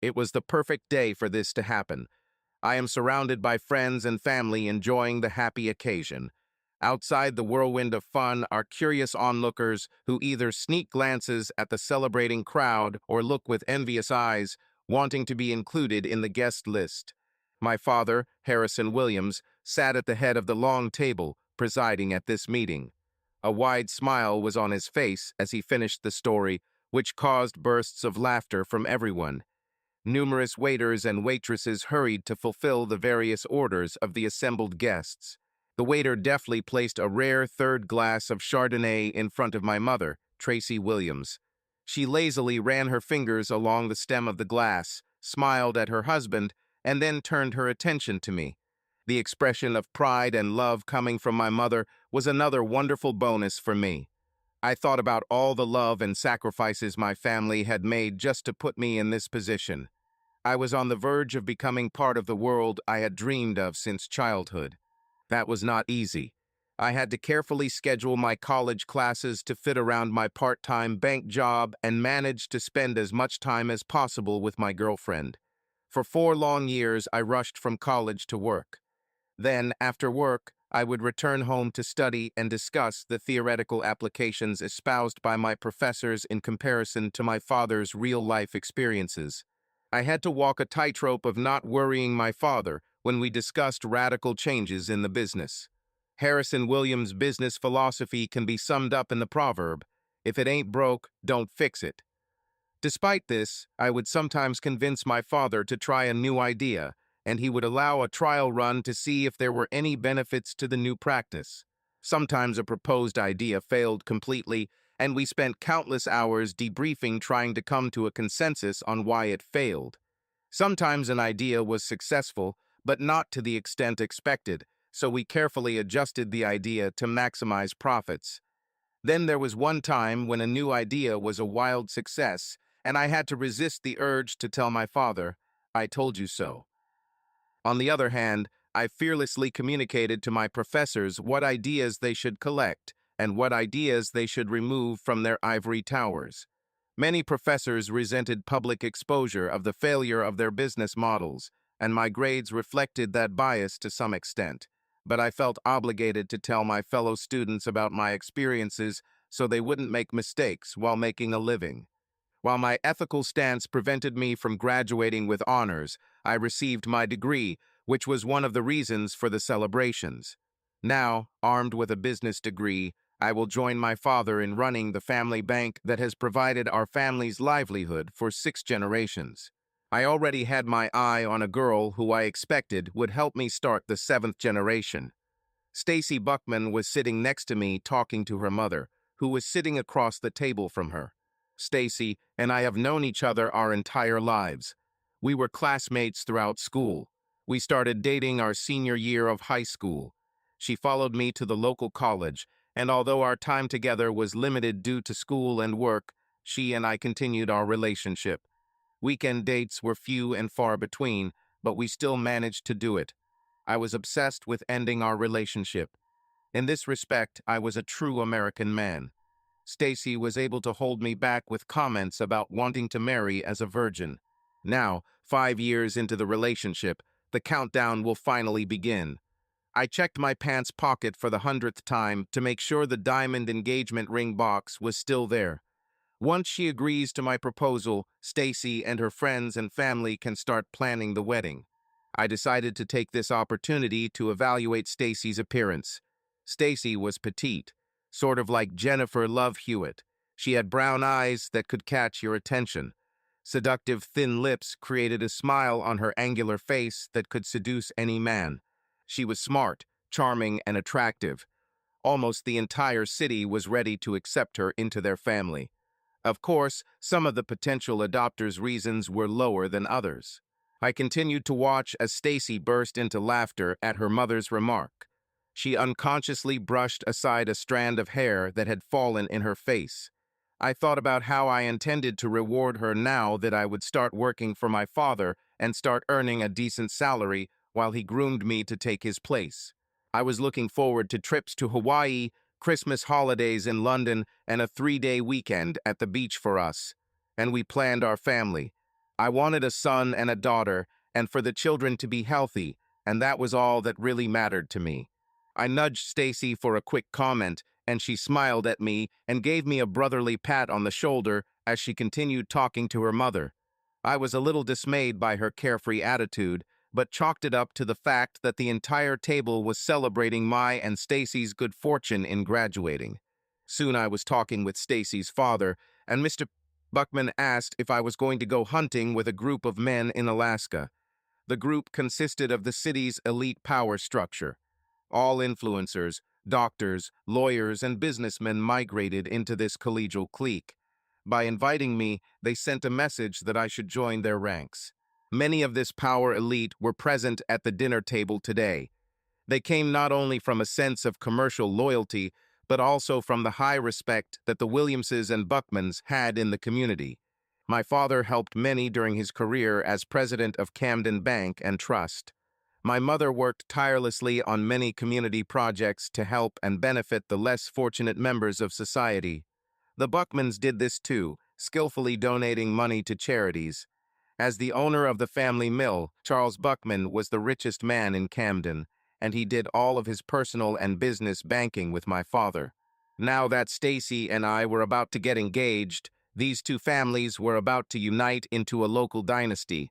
It was the perfect day for this to happen. I am surrounded by friends and family enjoying the happy occasion. Outside the whirlwind of fun are curious onlookers who either sneak glances at the celebrating crowd or look with envious eyes, wanting to be included in the guest list. My father, Harrison Williams, sat at the head of the long table, presiding at this meeting. A wide smile was on his face as he finished the story, which caused bursts of laughter from everyone. Numerous waiters and waitresses hurried to fulfill the various orders of the assembled guests. The waiter deftly placed a rare third glass of Chardonnay in front of my mother, Tracy Williams. She lazily ran her fingers along the stem of the glass, smiled at her husband, and then turned her attention to me. The expression of pride and love coming from my mother was another wonderful bonus for me. I thought about all the love and sacrifices my family had made just to put me in this position. I was on the verge of becoming part of the world I had dreamed of since childhood. That was not easy. I had to carefully schedule my college classes to fit around my part-time bank job and manage to spend as much time as possible with my girlfriend. For 4 long years, I rushed from college to work. Then, after work, I would return home to study and discuss the theoretical applications espoused by my professors in comparison to my father's real-life experiences. I had to walk a tightrope of not worrying my father when we discussed radical changes in the business. Harrison Williams' business philosophy can be summed up in the proverb, "If it ain't broke, don't fix it." Despite this, I would sometimes convince my father to try a new idea, and he would allow a trial run to see if there were any benefits to the new practice. Sometimes a proposed idea failed completely, and we spent countless hours debriefing trying to come to a consensus on why it failed. Sometimes an idea was successful, but not to the extent expected, so we carefully adjusted the idea to maximize profits. Then there was one time when a new idea was a wild success, and I had to resist the urge to tell my father, "I told you so." On the other hand, I fearlessly communicated to my professors what ideas they should collect and what ideas they should remove from their ivory towers. Many professors resented public exposure of the failure of their business models, and my grades reflected that bias to some extent. But I felt obligated to tell my fellow students about my experiences so they wouldn't make mistakes while making a living. While my ethical stance prevented me from graduating with honors, I received my degree, which was one of the reasons for the celebrations. Now, armed with a business degree, I will join my father in running the family bank that has provided our family's livelihood for 6 generations. I already had my eye on a girl who I expected would help me start the 7th generation. Stacy Buckman was sitting next to me talking to her mother, who was sitting across the table from her. Stacy and I have known each other our entire lives. We were classmates throughout school. We started dating our senior year of high school. She followed me to the local college, and although our time together was limited due to school and work, she and I continued our relationship. Weekend dates were few and far between, but we still managed to do it. I was obsessed with ending our relationship. In this respect, I was a true American man. Stacy was able to hold me back with comments about wanting to marry as a virgin. Now, 5 years into the relationship, the countdown will finally begin. I checked my pants pocket for the 100th time to make sure the diamond engagement ring box was still there. Once she agrees to my proposal, Stacy and her friends and family can start planning the wedding. I decided to take this opportunity to evaluate Stacy's appearance. Stacy was petite, sort of like Jennifer Love Hewitt. She had brown eyes that could catch your attention. Seductive thin lips created a smile on her angular face that could seduce any man. She was smart, charming, and attractive. Almost the entire city was ready to accept her into their family. Of course, some of the potential adopters' reasons were lower than others. I continued to watch as Stacy burst into laughter at her mother's remark. She unconsciously brushed aside a strand of hair that had fallen in her face. I thought about how I intended to reward her now that I would start working for my father and start earning a decent salary while he groomed me to take his place. I was looking forward to trips to Hawaii, Christmas holidays in London, and a 3-day weekend at the beach for us. And we planned our family. I wanted a son and a daughter, and for the children to be healthy, and that was all that really mattered to me. I nudged Stacy for a quick comment, and she smiled at me and gave me a brotherly pat on the shoulder as she continued talking to her mother. I was a little dismayed by her carefree attitude, but chalked it up to the fact that the entire table was celebrating my and Stacy's good fortune in graduating. Soon I was talking with Stacy's father, and Mr. Buckman asked if I was going to go hunting with a group of men in Alaska. The group consisted of the city's elite power structure. All influencers, doctors, lawyers, and businessmen migrated into this collegial clique. By inviting me, they sent a message that I should join their ranks. Many of this power elite were present at the dinner table today. They came not only from a sense of commercial loyalty, but also from the high respect that the Williamses and Buckmans had in the community. My father helped many during his career as president of Camden Bank and Trust. My mother worked tirelessly on many community projects to help and benefit the less fortunate members of society. The Buckmans did this too, skillfully donating money to charities. As the owner of the family mill, Charles Buckman was the richest man in Camden, and he did all of his personal and business banking with my father. Now that Stacy and I were about to get engaged, these two families were about to unite into a local dynasty.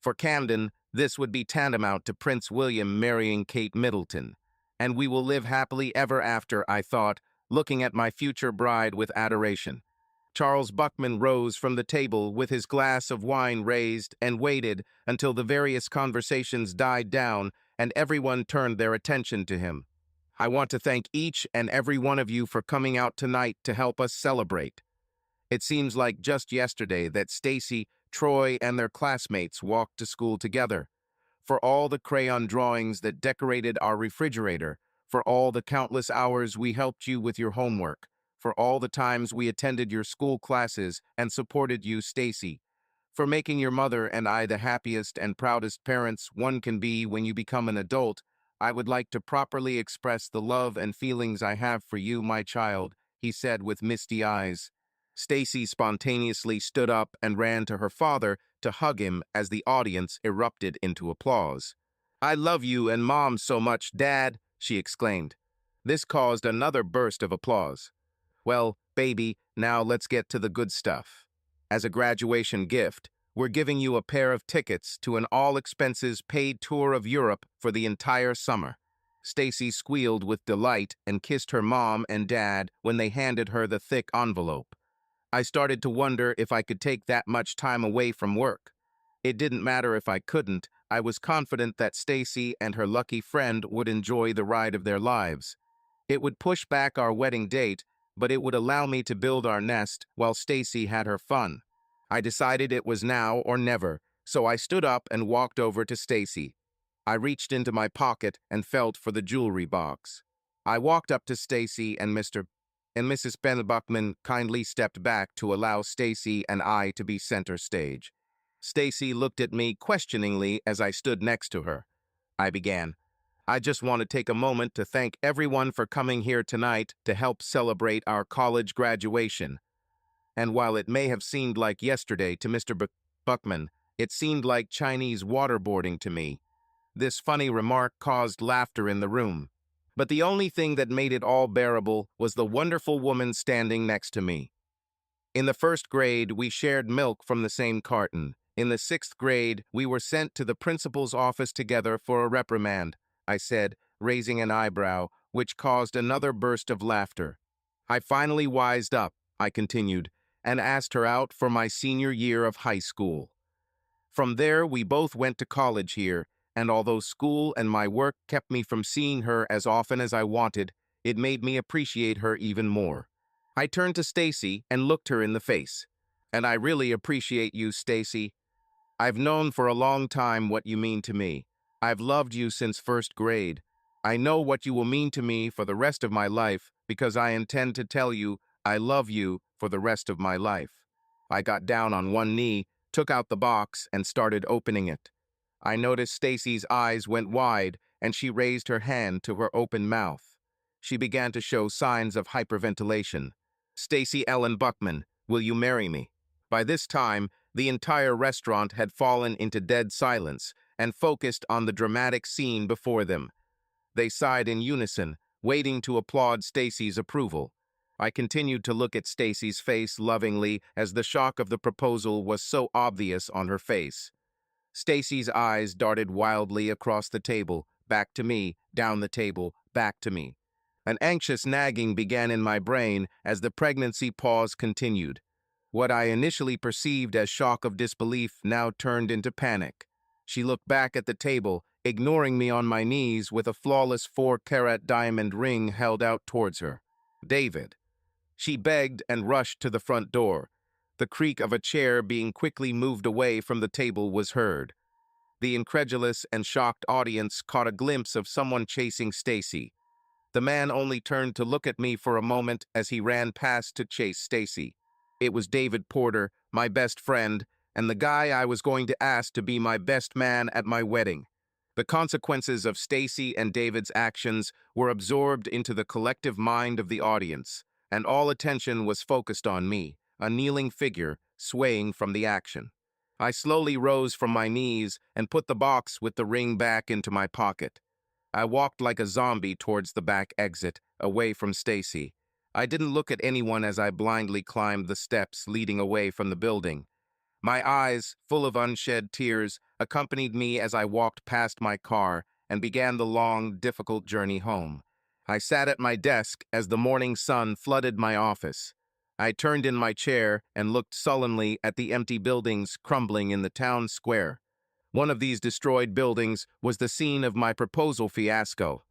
For Camden, this would be tantamount to Prince William marrying Kate Middleton. And we will live happily ever after, I thought, looking at my future bride with adoration. Charles Buckman rose from the table with his glass of wine raised and waited until the various conversations died down and everyone turned their attention to him. I want to thank each and every one of you for coming out tonight to help us celebrate. It seems like just yesterday that Stacy, Troy, and their classmates walked to school together. For all the crayon drawings that decorated our refrigerator, for all the countless hours we helped you with your homework, for all the times we attended your school classes and supported you, Stacy, for making your mother and I the happiest and proudest parents one can be when you become an adult, I would like to properly express the love and feelings I have for you, my child, he said with misty eyes. Stacy spontaneously stood up and ran to her father to hug him as the audience erupted into applause. I love you and Mom so much, Dad, she exclaimed. This caused another burst of applause. Well, baby, now let's get to the good stuff. As a graduation gift, we're giving you a pair of tickets to an all-expenses-paid tour of Europe for the entire summer. Stacy squealed with delight and kissed her mom and dad when they handed her the thick envelope. I started to wonder if I could take that much time away from work. It didn't matter if I couldn't. I was confident that Stacy and her lucky friend would enjoy the ride of their lives. It would push back our wedding date, but it would allow me to build our nest while Stacy had her fun. I decided it was now or never, so I stood up and walked over to Stacy. I reached into my pocket and felt for the jewelry box. I walked up to Stacy and Mrs. Ben Buckman kindly stepped back to allow Stacy and I to be center stage. Stacy looked at me questioningly as I stood next to her. I began. I just want to take a moment to thank everyone for coming here tonight to help celebrate our college graduation. And while it may have seemed like yesterday to Mr. Buckman, it seemed like Chinese waterboarding to me. This funny remark caused laughter in the room. But the only thing that made it all bearable was the wonderful woman standing next to me. In the first grade, we shared milk from the same carton. In the sixth grade, we were sent to the principal's office together for a reprimand, I said, raising an eyebrow, which caused another burst of laughter. I finally wised up, I continued, and asked her out for my senior year of high school. From there, we both went to college here, and although school and my work kept me from seeing her as often as I wanted, it made me appreciate her even more. I turned to Stacy and looked her in the face. And I really appreciate you, Stacy. I've known for a long time what you mean to me. I've loved you since first grade. I know what you will mean to me for the rest of my life because I intend to tell you I love you for the rest of my life. I got down on one knee, took out the box, and started opening it. I noticed Stacy's eyes went wide, and she raised her hand to her open mouth. She began to show signs of hyperventilation. Stacy Ellen Buckman, will you marry me? By this time, The entire restaurant had fallen into dead silence and focused on the dramatic scene before them. They sighed in unison, waiting to applaud Stacy's approval. I continued to look at Stacy's face lovingly as the shock of the proposal was so obvious on her face. Stacy's eyes darted wildly across the table, back to me, down the table, back to me. An anxious nagging began in my brain as the pregnancy pause continued. What I initially perceived as shock of disbelief now turned into panic. She looked back at the table, ignoring me on my knees with a flawless 4-carat diamond ring held out towards her. David. She begged and rushed to the front door. The creak of a chair being quickly moved away from the table was heard. The incredulous and shocked audience caught a glimpse of someone chasing Stacy. The man only turned to look at me for a moment as he ran past to chase Stacy. It was David Porter, my best friend, and the guy I was going to ask to be my best man at my wedding. The consequences of Stacy and David's actions were absorbed into the collective mind of the audience, and all attention was focused on me, a kneeling figure swaying from the action. I slowly rose from my knees and put the box with the ring back into my pocket. I walked like a zombie towards the back exit, away from Stacy. I didn't look at anyone as I blindly climbed the steps leading away from the building. My eyes, full of unshed tears, accompanied me as I walked past my car and began the long, difficult journey home. I sat at my desk as the morning sun flooded my office. I turned in my chair and looked sullenly at the empty buildings crumbling in the town square. One of these destroyed buildings was the scene of my proposal fiasco.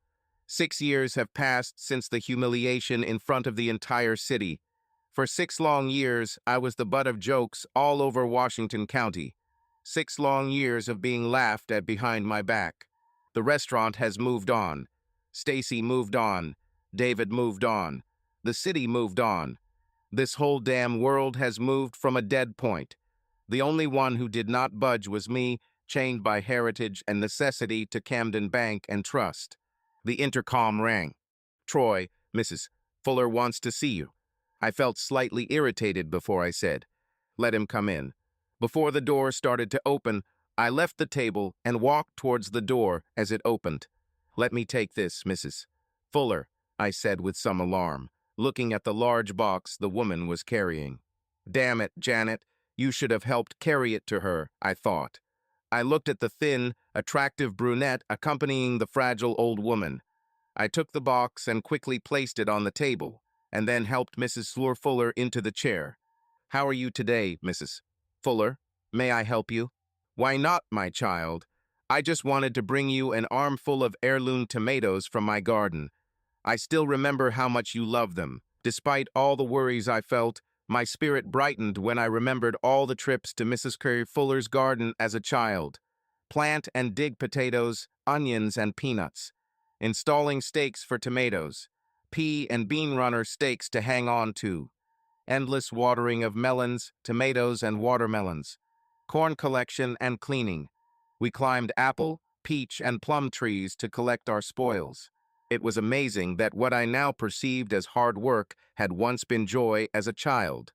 6 years have passed since the humiliation in front of the entire city. For 6 long years, I was the butt of jokes all over Washington County. 6 long years of being laughed at behind my back. The restaurant has moved on. Stacy moved on. David moved on. The city moved on. This whole damn world has moved from a dead point. The only one who did not budge was me, chained by heritage and necessity to Camden Bank and Trust. The intercom rang. "Troy, Mrs. Fuller wants to see you." I felt slightly irritated before I said, "Let him come in." Before the door started to open, I left the table and walked towards the door as it opened. "Let me take this, Mrs. Fuller," I said with some alarm, looking at the large box the woman was carrying. "Damn it, Janet, you should have helped carry it to her," I thought. I looked at the thin, attractive brunette accompanying the fragile old woman. I took the box and quickly placed it on the table, and then helped Mrs. Fuller into the chair. "How are you today, Mrs. Fuller? May I help you?" "Why not, my child? I just wanted to bring you an armful of heirloom tomatoes from my garden. I still remember how much you love them. Despite all the worries I felt, my spirit brightened when I remembered all the trips to Mrs. Curry Fuller's garden as a child. Plant and dig potatoes, onions, and peanuts. Installing stakes for tomatoes. Pea and bean runner stakes to hang on to. Endless watering of melons, tomatoes, and watermelons. Corn collection and cleaning. We climbed apple, peach, and plum trees to collect our spoils. It was amazing that what I now perceived as hard work had once been joy as a child.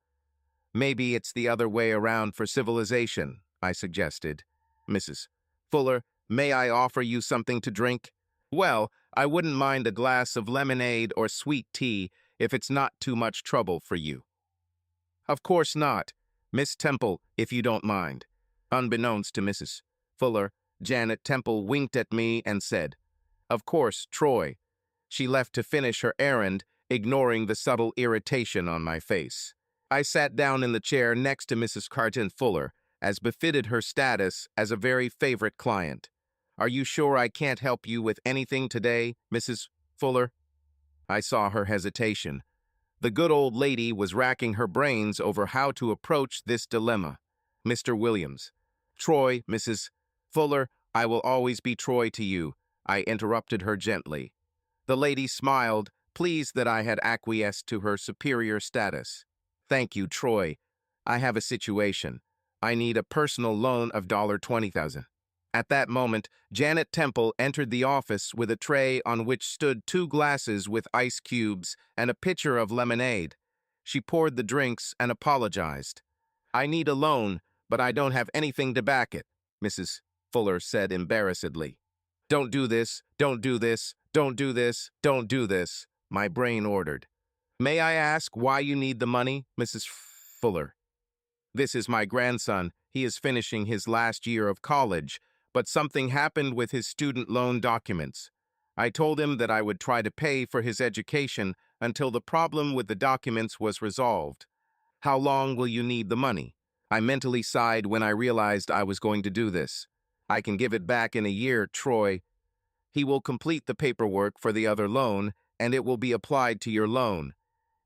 Maybe it's the other way around for civilization, I suggested. "Mrs. Fuller, may I offer you something to drink?" "Well, I wouldn't mind a glass of lemonade or sweet tea if it's not too much trouble for you." "Of course not. Miss Temple, if you don't mind." Unbeknownst to Mrs. Fuller, Janet Temple winked at me and said, "Of course, Troy." She left to finish her errand, ignoring the subtle irritation on my face. I sat down in the chair next to Mrs. Carton Fuller, as befitted her status as a very favorite client. "Are you sure I can't help you with anything today, Mrs. Fuller?" I saw her hesitation. The good old lady was racking her brains over how to approach this dilemma. "Mr. Williams." "Troy, Mrs. Fuller, I will always be Troy to you," I interrupted her gently. The lady smiled, pleased that I had acquiesced to her superior status. "Thank you, Troy. I have a situation. I need a personal loan of $20,000. At that moment, Janet Temple entered the office with a tray on which stood 2 glasses with ice cubes and a pitcher of lemonade. She poured the drinks and apologized. "I need a loan, but I don't have anything to back it, Mrs. Fuller said embarrassedly. Don't do this, don't do this, don't do this, don't do this, my brain ordered. May I ask why you need the money, Mrs. Fuller? This is my grandson. He is finishing his last year of college, but something happened with his student loan documents. I told him that I would try to pay for his education until the problem with the documents was resolved. How long will you need the money? I mentally sighed when I realized I was going to do this. I can give it back in a year, Troy. He will complete the paperwork for the other loan, and it will be applied to your loan.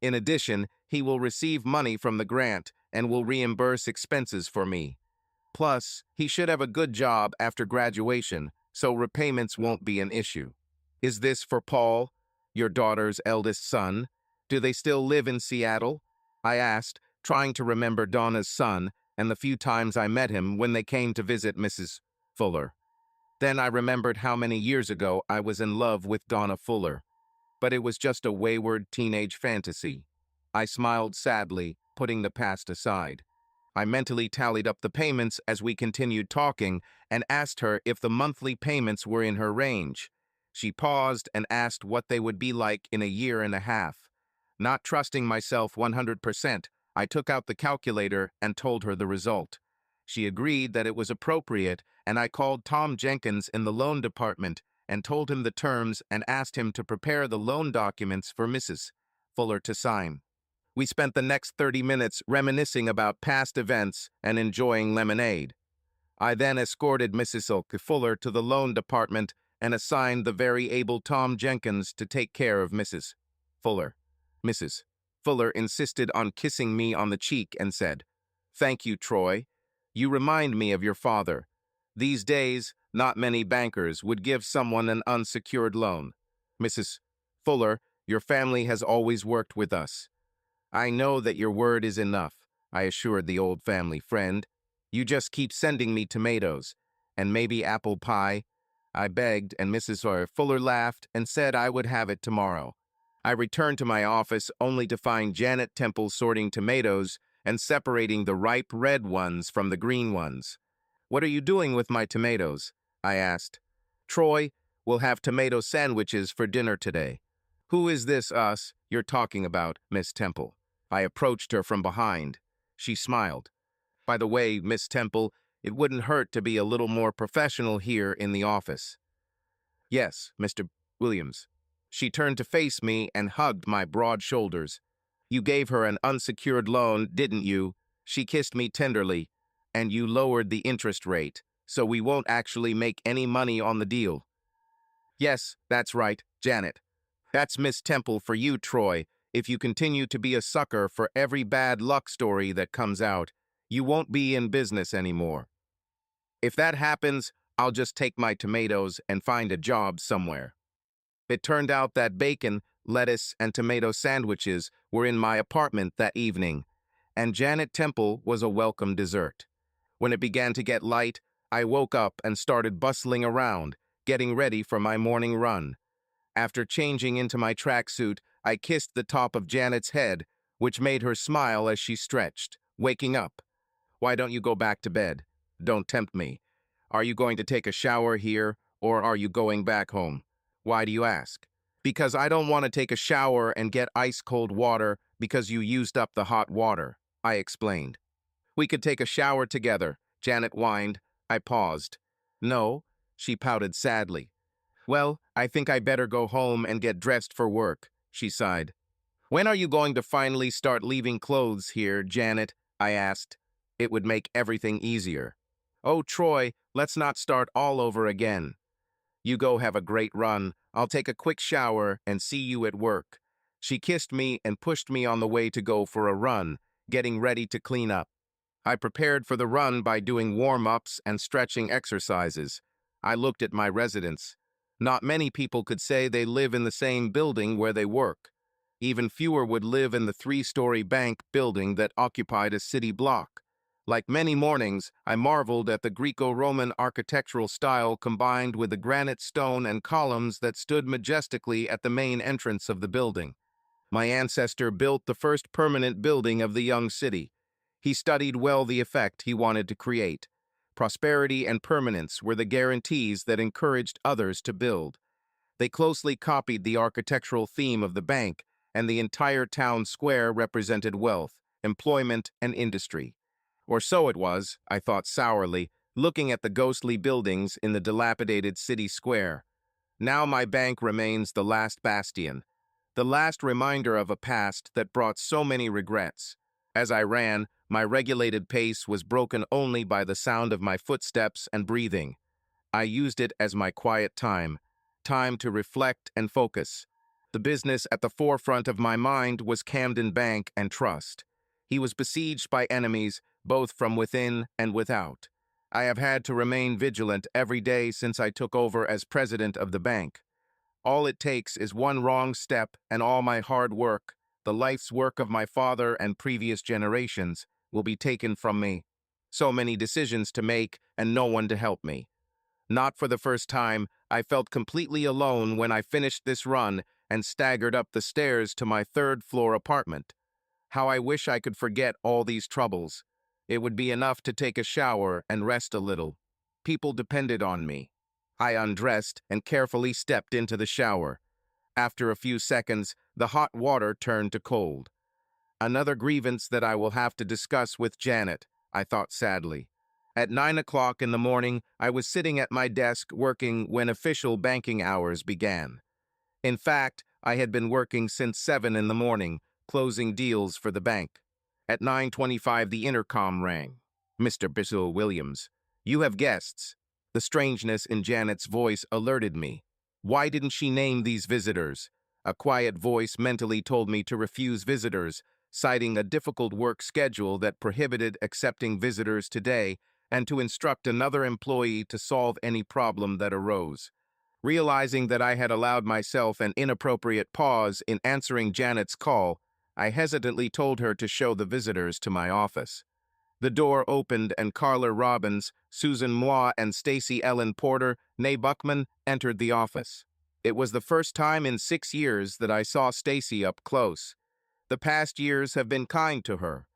In addition, he will receive money from the grant and will reimburse expenses for me. Plus, he should have a good job after graduation, so repayments won't be an issue. Is this for Paul, your daughter's eldest son? Do they still live in Seattle? I asked, trying to remember Donna's son and the few times I met him when they came to visit Mrs. Fuller. Then I remembered how many years ago I was in love with Donna Fuller. But it was just a wayward teenage fantasy. I smiled sadly, putting the past aside. I mentally tallied up the payments as we continued talking and asked her if the monthly payments were in her range. She paused and asked what they would be like in a year and a half. Not trusting myself 100%, I took out the calculator and told her the result. She agreed that it was appropriate, and I called Tom Jenkins in the loan department and told him the terms and asked him to prepare the loan documents for Mrs. Fuller to sign. We spent the next 30 minutes reminiscing about past events and enjoying lemonade. I then escorted Mrs. Fuller to the loan department and assigned the very able Tom Jenkins to take care of Mrs. Fuller. Mrs. Fuller insisted on kissing me on the cheek and said, "Thank you, Troy. You remind me of your father. These days, not many bankers would give someone an unsecured loan. Mrs. Fuller, your family has always worked with us." "I know that your word is enough," I assured the old family friend. "You just keep sending me tomatoes, and maybe apple pie." I begged, and Mrs. Fuller laughed and said I would have it tomorrow. I returned to my office only to find Janet Temple sorting tomatoes and separating the ripe red ones from the green ones. "What are you doing with my tomatoes?" I asked. "Troy, we'll have tomato sandwiches for dinner today." "Who is this us you're talking about, Miss Temple?" I approached her from behind. She smiled. "By the way, Miss Temple, it wouldn't hurt to be a little more professional here in the office." "Yes, Mr. Williams." She turned to face me and hugged my broad shoulders. "You gave her an unsecured loan, didn't you?" She kissed me tenderly. "And you lowered the interest rate, so we won't actually make any money on the deal." "Yes, that's right, Janet. That's Miss Temple for you, Troy. If you continue to be a sucker for every bad luck story that comes out, you won't be in business anymore. If that happens, I'll just take my tomatoes and find a job somewhere." It turned out that bacon, lettuce, and tomato sandwiches were in my apartment that evening, and Janet Temple was a welcome dessert. When it began to get light, I woke up and started bustling around, getting ready for my morning run. After changing into my tracksuit, I kissed the top of Janet's head, which made her smile as she stretched, waking up. "Why don't you go back to bed? Don't tempt me. Are you going to take a shower here, or are you going back home?" "Why do you ask?" "Because I don't want to take a shower and get ice-cold water because you used up the hot water," I explained. "We could take a shower together," Janet whined. I paused. "No," she pouted sadly. "Well, I think I better go home and get dressed for work," she sighed. "When are you going to finally start leaving clothes here, Janet?" I asked. It would make everything easier. "Oh, Troy, let's not start all over again." "You go have a great run. I'll take a quick shower and see you at work." She kissed me and pushed me on the way to go for a run, getting ready to clean up. I prepared for the run by doing warm-ups and stretching exercises. I looked at my residence. Not many people could say they live in the same building where they work. Even fewer would live in the 3-story bank building that occupied a city block. Like many mornings, I marveled at the Greco-Roman architectural style combined with the granite stone and columns that stood majestically at the main entrance of the building. My ancestor built the first permanent building of the young city. He studied well the effect he wanted to create. Prosperity and permanence were the guarantees that encouraged others to build. They closely copied the architectural theme of the bank, and the entire town square represented wealth, employment, and industry. Or so it was, I thought sourly, looking at the ghostly buildings in the dilapidated city square. Now my bank remains the last bastion, the last reminder of a past that brought so many regrets. As I ran, my regulated pace was broken only by the sound of my footsteps and breathing. I used it as my quiet time to reflect and focus. The business at the forefront of my mind was Camden Bank and Trust. He was besieged by enemies, both from within and without. I have had to remain vigilant every day since I took over as president of the bank. All it takes is one wrong step, and all my hard work, the life's work of my father and previous generations, will be taken from me. So many decisions to make and no one to help me. Not for the first time, I felt completely alone when I finished this run and staggered up the stairs to my third-floor apartment. How I wish I could forget all these troubles. It would be enough to take a shower and rest a little. People depended on me. I undressed and carefully stepped into the shower. After a few seconds, the hot water turned to cold. Another grievance that I will have to discuss with Janet, I thought sadly. At 9 o'clock in the morning, I was sitting at my desk working when official banking hours began. In fact, I had been working since 7 in the morning, closing deals for the bank. At 9:25, the intercom rang. "Mr. Bissell Williams, you have guests." The strangeness in Janet's voice alerted me. Why didn't she name these visitors? A quiet voice mentally told me to refuse visitors, citing a difficult work schedule that prohibited accepting visitors today, and to instruct another employee to solve any problem that arose. Realizing that I had allowed myself an inappropriate pause in answering Janet's call, I hesitantly told her to show the visitors to my office. The door opened and Carla Robbins, Susan Moy, and Stacy Ellen Porter, née Buckman, entered the office. It was the first time in 6 years that I saw Stacy up close. The past years have been kind to her.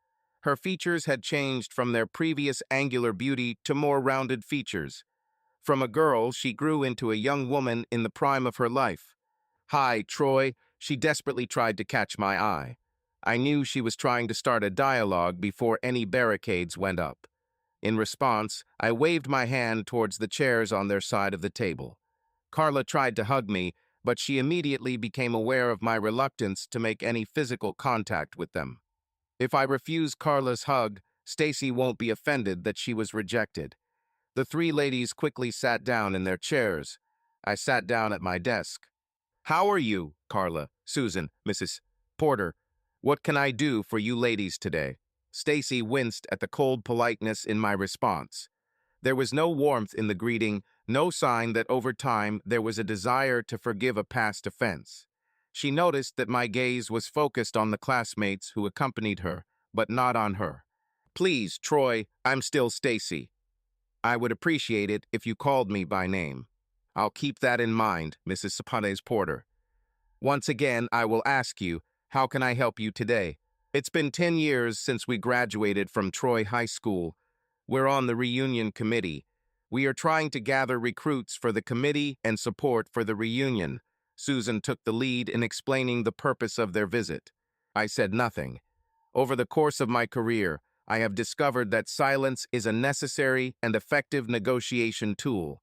Her features had changed from their previous angular beauty to more rounded features. From a girl, she grew into a young woman in the prime of her life. "Hi, Troy," she desperately tried to catch my eye. I knew she was trying to start a dialogue before any barricades went up. In response, I waved my hand towards the chairs on their side of the table. Carla tried to hug me, but she immediately became aware of my reluctance to make any physical contact with them. If I refuse Carla's hug, Stacy won't be offended that she was rejected. The three ladies quickly sat down in their chairs. I sat down at my desk. "How are you, Carla, Susan, Mrs. Porter? What can I do for you ladies today?" Stacy winced at the cold politeness in my response. There was no warmth in the greeting, no sign that over time there was a desire to forgive a past offense. She noticed that my gaze was focused on the classmates who accompanied her, but not on her. "Please, Troy, I'm still Stacy. I would appreciate it if you called me by name." "I'll keep that in mind, Mrs. Sapotage Porter. Once again, I will ask you, how can I help you today?" It's been 10 years since we graduated from Troy High School. We're on the reunion committee. We are trying to gather recruits for the committee and support for the reunion. Susan took the lead in explaining the purpose of their visit. I said nothing. Over the course of my career, I have discovered that silence is a necessary and effective negotiation tool.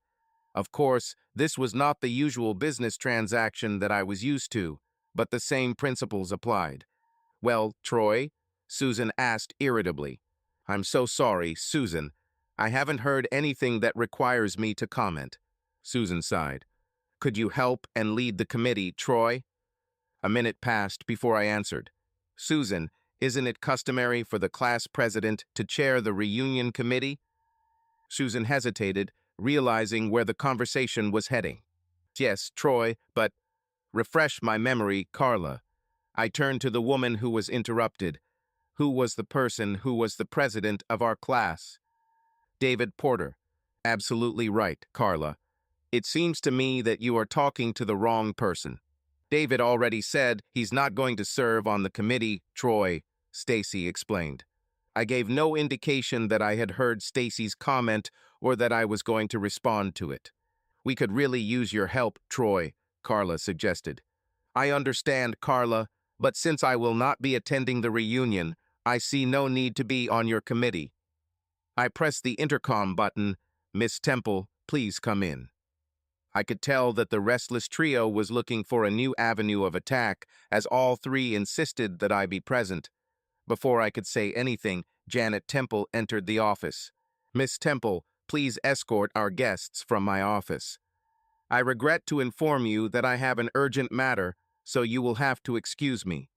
Of course, this was not the usual business transaction that I was used to, but the same principles applied. "Well, Troy?" Susan asked irritably. "I'm so sorry, Susan. I haven't heard anything that requires me to comment." Susan sighed. "Could you help and lead the committee, Troy?" A minute passed before I answered. "Susan, isn't it customary for the class president to chair the reunion committee?" Susan hesitated, realizing where the conversation was heading. "Yes, Troy, but—" "Refresh my memory, Carla." I turned to the woman who was interrupted. "Who was the person who was the president of our class?" "David Porter." "Absolutely right, Carla. It seems to me that you are talking to the wrong person. David already said he's not going to serve on the committee, Troy," Stacy explained. I gave no indication that I had heard Stacy's comment or that I was going to respond to it. "We could really use your help, Troy," Carla suggested. "I understand, Carla, but since I will not be attending the reunion, I see no need to be on your committee." I pressed the intercom button. "Miss Temple, please come in." I could tell that the restless trio was looking for a new avenue of attack, as all three insisted that I be present. Before I could say anything, Janet Temple entered the office. "Miss Temple, please escort our guests from my office. I regret to inform you that I have an urgent matter, so you will have to excuse me."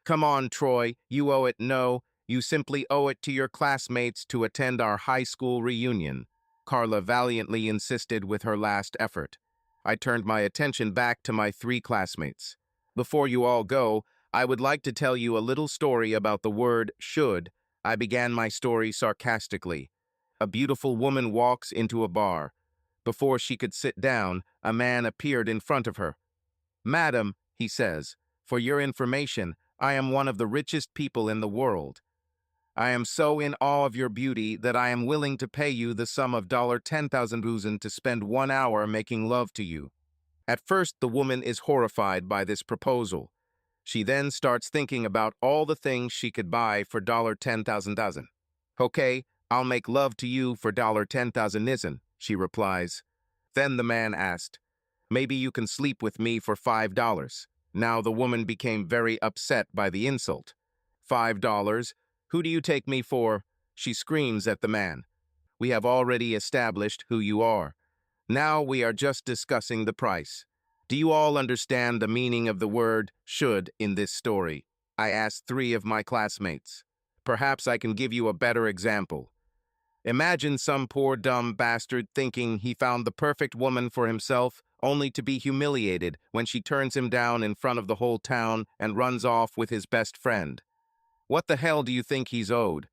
"Come on, Troy, you owe it no, you simply owe it to your classmates to attend our high school reunion," Carla valiantly insisted with her last effort. I turned my attention back to my three classmates. "Before you all go, I would like to tell you a little story about the word should." I began my story sarcastically. A beautiful woman walks into a bar. Before she could sit down, a man appeared in front of her. "Madam," he says, "for your information, I am one of the richest people in the world. I am so in awe of your beauty that I am willing to pay you the sum of $10,000 to spend 1 hour making love to you." At first, the woman is horrified by this proposal. She then starts thinking about all the things she could buy for $10,000. "Okay, I'll make love to you for $10,000, she replies. Then the man asked, "Maybe you can sleep with me for $5. Now the woman became very upset by the insult. $5? Who do you take me for?" She screams at the man. "We have already established who you are. Now we are just discussing the price. Do you all understand the meaning of the word should in this story?" I asked three of my classmates. "Perhaps I can give you a better example. Imagine some poor dumb bastard thinking he found the perfect woman for himself, only to be humiliated when she turns him down in front of the whole town and runs off with his best friend. What the hell do you think he's owed?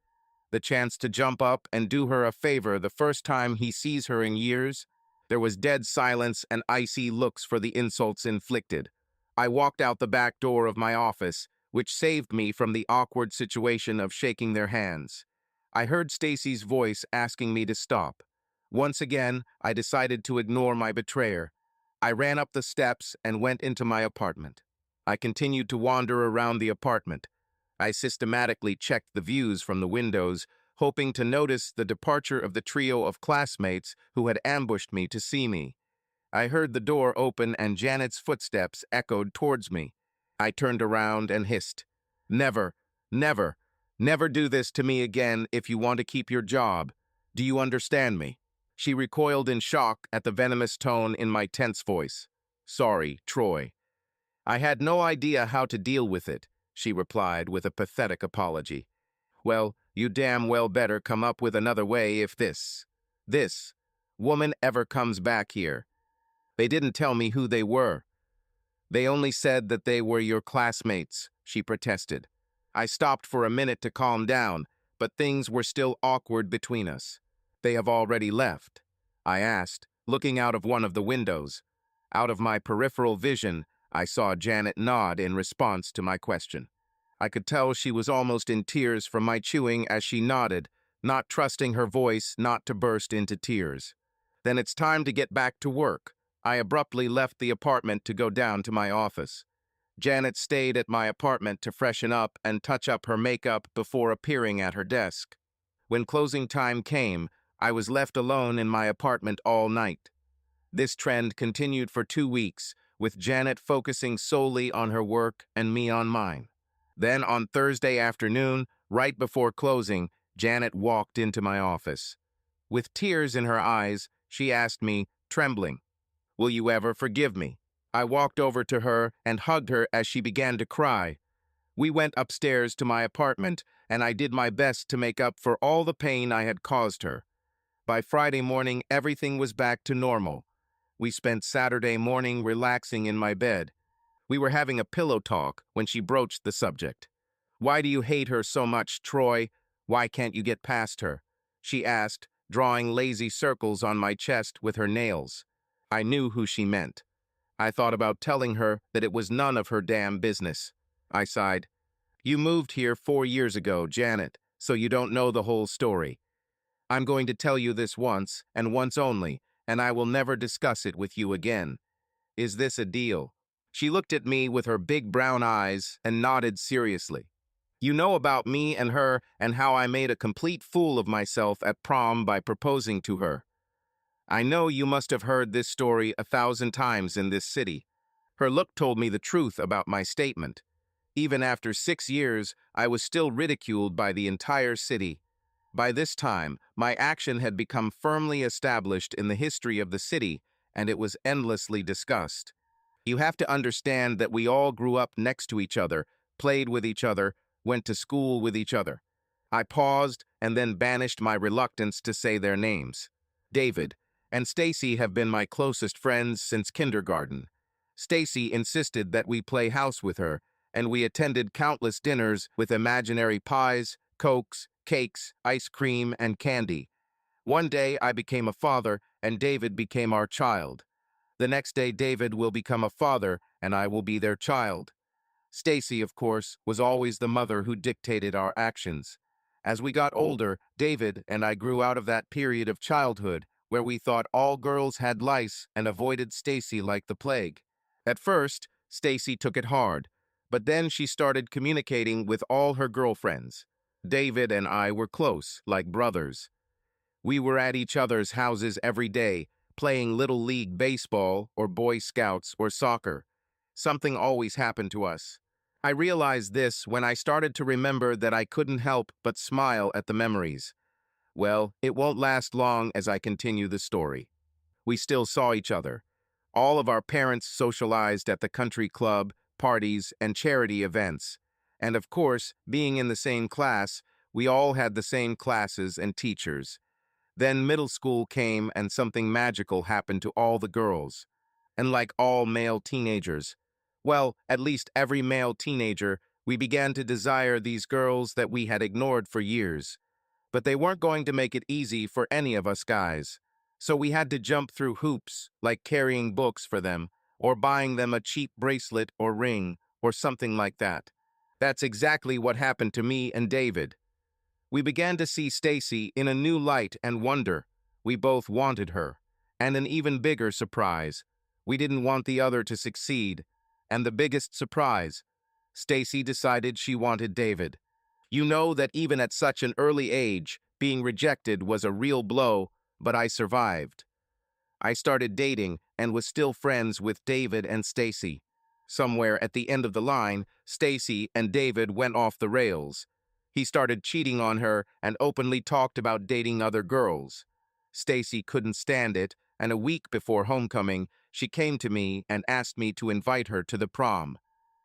The chance to jump up and do her a favor the first time he sees her in years?" There was dead silence and icy looks for the insults inflicted. I walked out the back door of my office, which saved me from the awkward situation of shaking their hands. I heard Stacy's voice asking me to stop. Once again, I decided to ignore my betrayer. I ran up the steps and went into my apartment. I continued to wander around the apartment. I systematically checked the views from the windows, hoping to notice the departure of the trio of classmates who had ambushed me to see me. I heard the door open and Janet's footsteps echoed towards me. I turned around and hissed, "Never, never, never do this to me again if you want to keep your job. Do you understand me?" She recoiled in shock at the venomous tone in my tense voice. "Sorry, Troy. I had no idea how to deal with it," she replied with a pathetic apology. "Well, you damn well better come up with another way if this woman ever comes back here. They didn't tell me who they were. They only said that they were your classmates," she protested. I stopped for a minute to calm down, but things were still awkward between us. "They have already left?" I asked, looking out of one of the windows. Out of my peripheral vision, I saw Janet nod in response to my question. I could tell she was almost in tears from my chewing as she nodded, not trusting her voice not to burst into tears. "Then it's time to get back to work." I abruptly left the apartment to go down to my office. Janet stayed at my apartment to freshen up and touch up her makeup before appearing at her desk. When closing time came, I was left alone in my apartment all night. This trend continued for 2 weeks, with Janet focusing solely on her work and me on mine. Then on Thursday afternoon, right before closing, Janet walked into my office. With tears in her eyes, she asked me, trembling, "Will you ever forgive me?" I walked over to her and hugged her as she began to cry. We went upstairs to my apartment, and I did my best to make up for all the pain I had caused her. By Friday morning, everything was back to normal. We spent Saturday morning relaxing in my bed. We were having a pillow talk when she broached the subject. "Why do you hate her so much, Troy? Why can't you get past her?" she asked, drawing lazy circles on my chest with her nails. I knew who she meant. I thought about telling her that it was none of her damn business. I sighed. "You moved here 4 years ago, Janet," so you don't know the whole story. I'm going to tell you this once, and once only, and I will never discuss it with you again. Is this a deal?" She looked at me with her big brown eyes and nodded seriously. "You know about me and her and how I made a complete fool of myself at prom by proposing to her. I know you must have heard this story 1,000 times in this city." Her look told me the truth about my statement. Even after 6 years, I was still ridiculed by the entire city. By this time, my action had become firmly established in the history of the city, and it was endlessly discussed. You have to understand that we all grew up next to each other, played with each other, went to school with each other. I paused and then banished my reluctance to say their names. David and Stacy have been my closest friends since kindergarten. Stacy insisted that we play house with her, and we attended countless dinners with imaginary pies, cokes, cakes, ice cream, and candy. One day I became a father, and David became our child. The next day David will become a father, and I will be their child. Stacy, of course, was always the mother who dictated our actions. As we got older, David and I grew out of that period of childhood where we thought all girls had lice and avoided Stacy like the plague. At first, Stacy took it hard, but then she started communicating with all her girlfriends. David and I were close, like brothers. We were at each other's houses every day, playing Little League baseball or Boy Scouts or soccer. Something always happened to us. I realized this when I started to remember that I couldn't help but smile at the memories. Well, it won't last long as I continue the story. We still saw each other. All of our parents socialized at the country club, parties, and charity events. And of course, being in the same class, we all had the same classes and teachers. Then middle school came and something magical happened to all the girls. And like all male teenagers, well, at least every male teenager, we began to desire these girls that we had ignored for years. But they weren't going to make it easy for any of us guys. So we had to jump through hoops, like carrying books for them, or buying them a cheap bracelet or ring, or something like that. That's exactly what happened to me and David. We began to see Stacy in a new light and wonder. We both wanted her. And an even bigger surprise. We didn't want the other to succeed. And the biggest surprise, Stacy decided she wanted David. You know that even at such an early age, being rejected was a real blow, but I survived. I started dating and was still friends with David and Stacy. Somewhere at the end of the line, Stacy and David went off the rails. He started cheating on her and openly talked about dating other girls. Stacy couldn't stand it, and a week before homecoming, she came to me and asked me to invite her to the prom.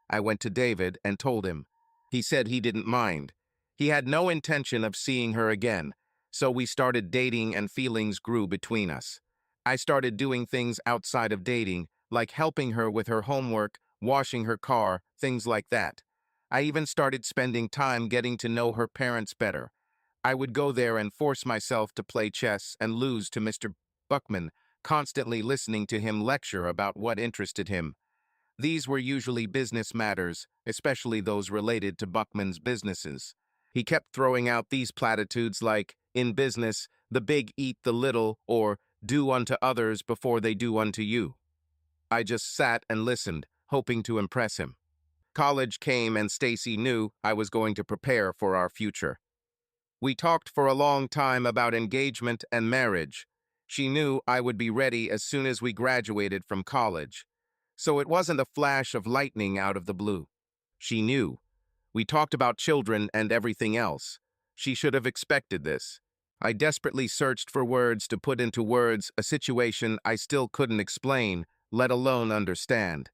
I went to David and told him. He said he didn't mind. He had no intention of seeing her again, so we started dating and feelings grew between us. I started doing things outside of dating, like helping her with her homework, washing her car, things like that. I even started spending time getting to know her parents better. I would go there and force myself to play chess and lose to Mr. Buckman, constantly listening to him lecture about what interested him. These were usually business matters, especially those related to Buckman's businesses. He kept throwing out these platitudes like, in business, the big eat the little, or do unto others before they do unto you. I just sat and listened, hoping to impress him. College came and Stacy knew I was going to prepare for our future. We talked for a long time about engagement and marriage. She knew I would be ready as soon as we graduated from college. So it wasn't a flash of lightning out of the blue. She knew. We talked about children and everything else. She should have expected this. I desperately searched for words to put into words a situation I still couldn't explain, let alone understand.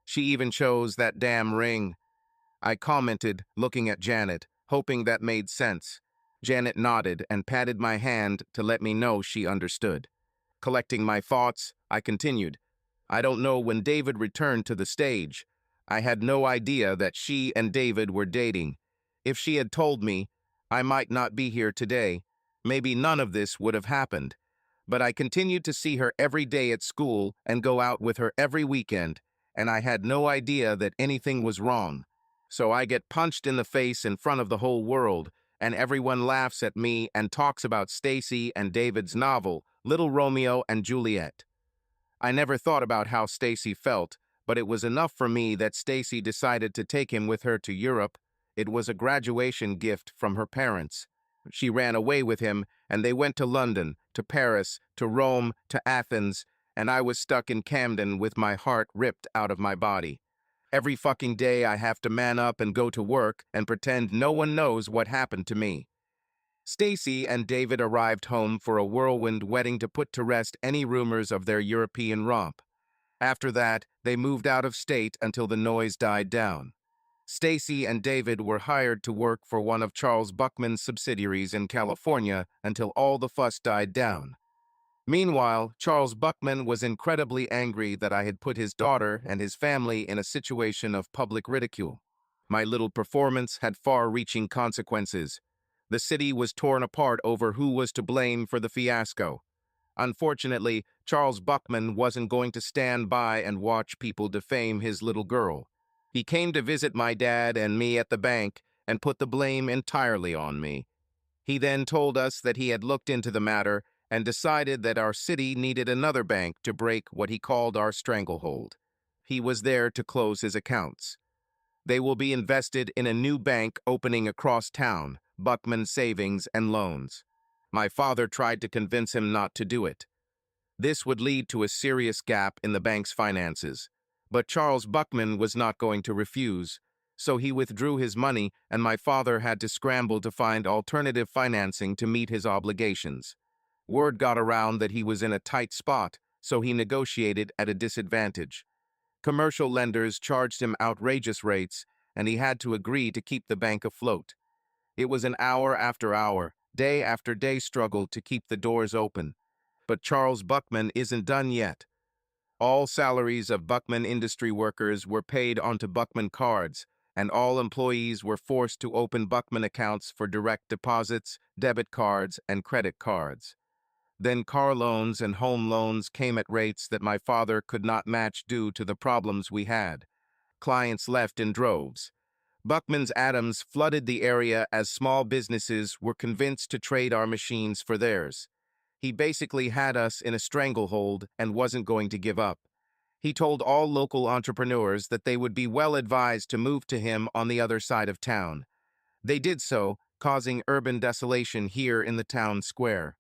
She even chose that damn ring. I commented, looking at Janet, hoping that made sense. Janet nodded and patted my hand to let me know she understood. Collecting my thoughts, I continued. I don't know when David returned to the stage. I had no idea that she and David were dating. If she had told me, I might not be here today. Maybe none of this would have happened. But I continued to see her every day at school and go out with her every weekend, and I had no idea that anything was wrong. So I get punched in the face in front of the whole world, and everyone laughs at me and talks about Stacy and David's novel, Little Romeo and Juliet. I never thought about how Stacy felt, but it was enough for me that Stacy decided to take him with her to Europe. It was a graduation gift from her parents. She ran away with him, and they went to London, to Paris, to Rome, to Athens, and I was stuck in Camden with my heart ripped out of my body. Every fucking day I have to man up and go to work and pretend no one knows what happened to me. Stacy and David arrived home for a whirlwind wedding to put to rest any rumors of their European romp. After that, they moved out of state until the noise died down. Stacy and David were hired to work for one of Charles Buckman's subsidiaries in California until all the fuss died down. Meanwhile, Charles Buckman was incredibly angry that I had put his daughter and his family in a situation of public ridicule. My little performance had far-reaching consequences. The city was torn apart over who was to blame for the fiasco. Unfortunately, Charles Buckman wasn't going to stand by and watch people defame his little girl. He came to visit my dad and me at the bank and put the blame entirely on me. He then told us that he had looked into the matter and decided that our city needed another bank to break what he called our stranglehold. He was there to close his accounts. They will be invested in a new bank opening across town, Buckman Savings and Loans. My father tried to convince him not to do it. This would lead to a serious gap in the bank's finances. But Charles Buckman was not going to refuse, so he withdrew his money and my father had to scramble to find alternative financing to meet his obligations. Word got around that he was in a tight spot, so he negotiated at a disadvantage. Commercial lenders charged him outrageous rates, and he had to agree to keep the bank afloat. It was an hour after hour, day after day struggle to keep the doors open. But Charles Buckman isn't done yet. All salaries of Buckman industry workers were paid onto Buckman cards, and all employees were forced to open Buckman accounts for direct deposits, debit cards, and credit cards. Then car loans and home loans came at rates that my father could not match due to the problems we had. Clients left in droves. Buckman's atoms flooded the area as small businesses were convinced to trade our machines for theirs. He basically had us in a stranglehold and wasn't going to give up. He told all local entrepreneurs that they would be well advised to move to him on the other side of town. They did so, causing urban desolation here in the town square.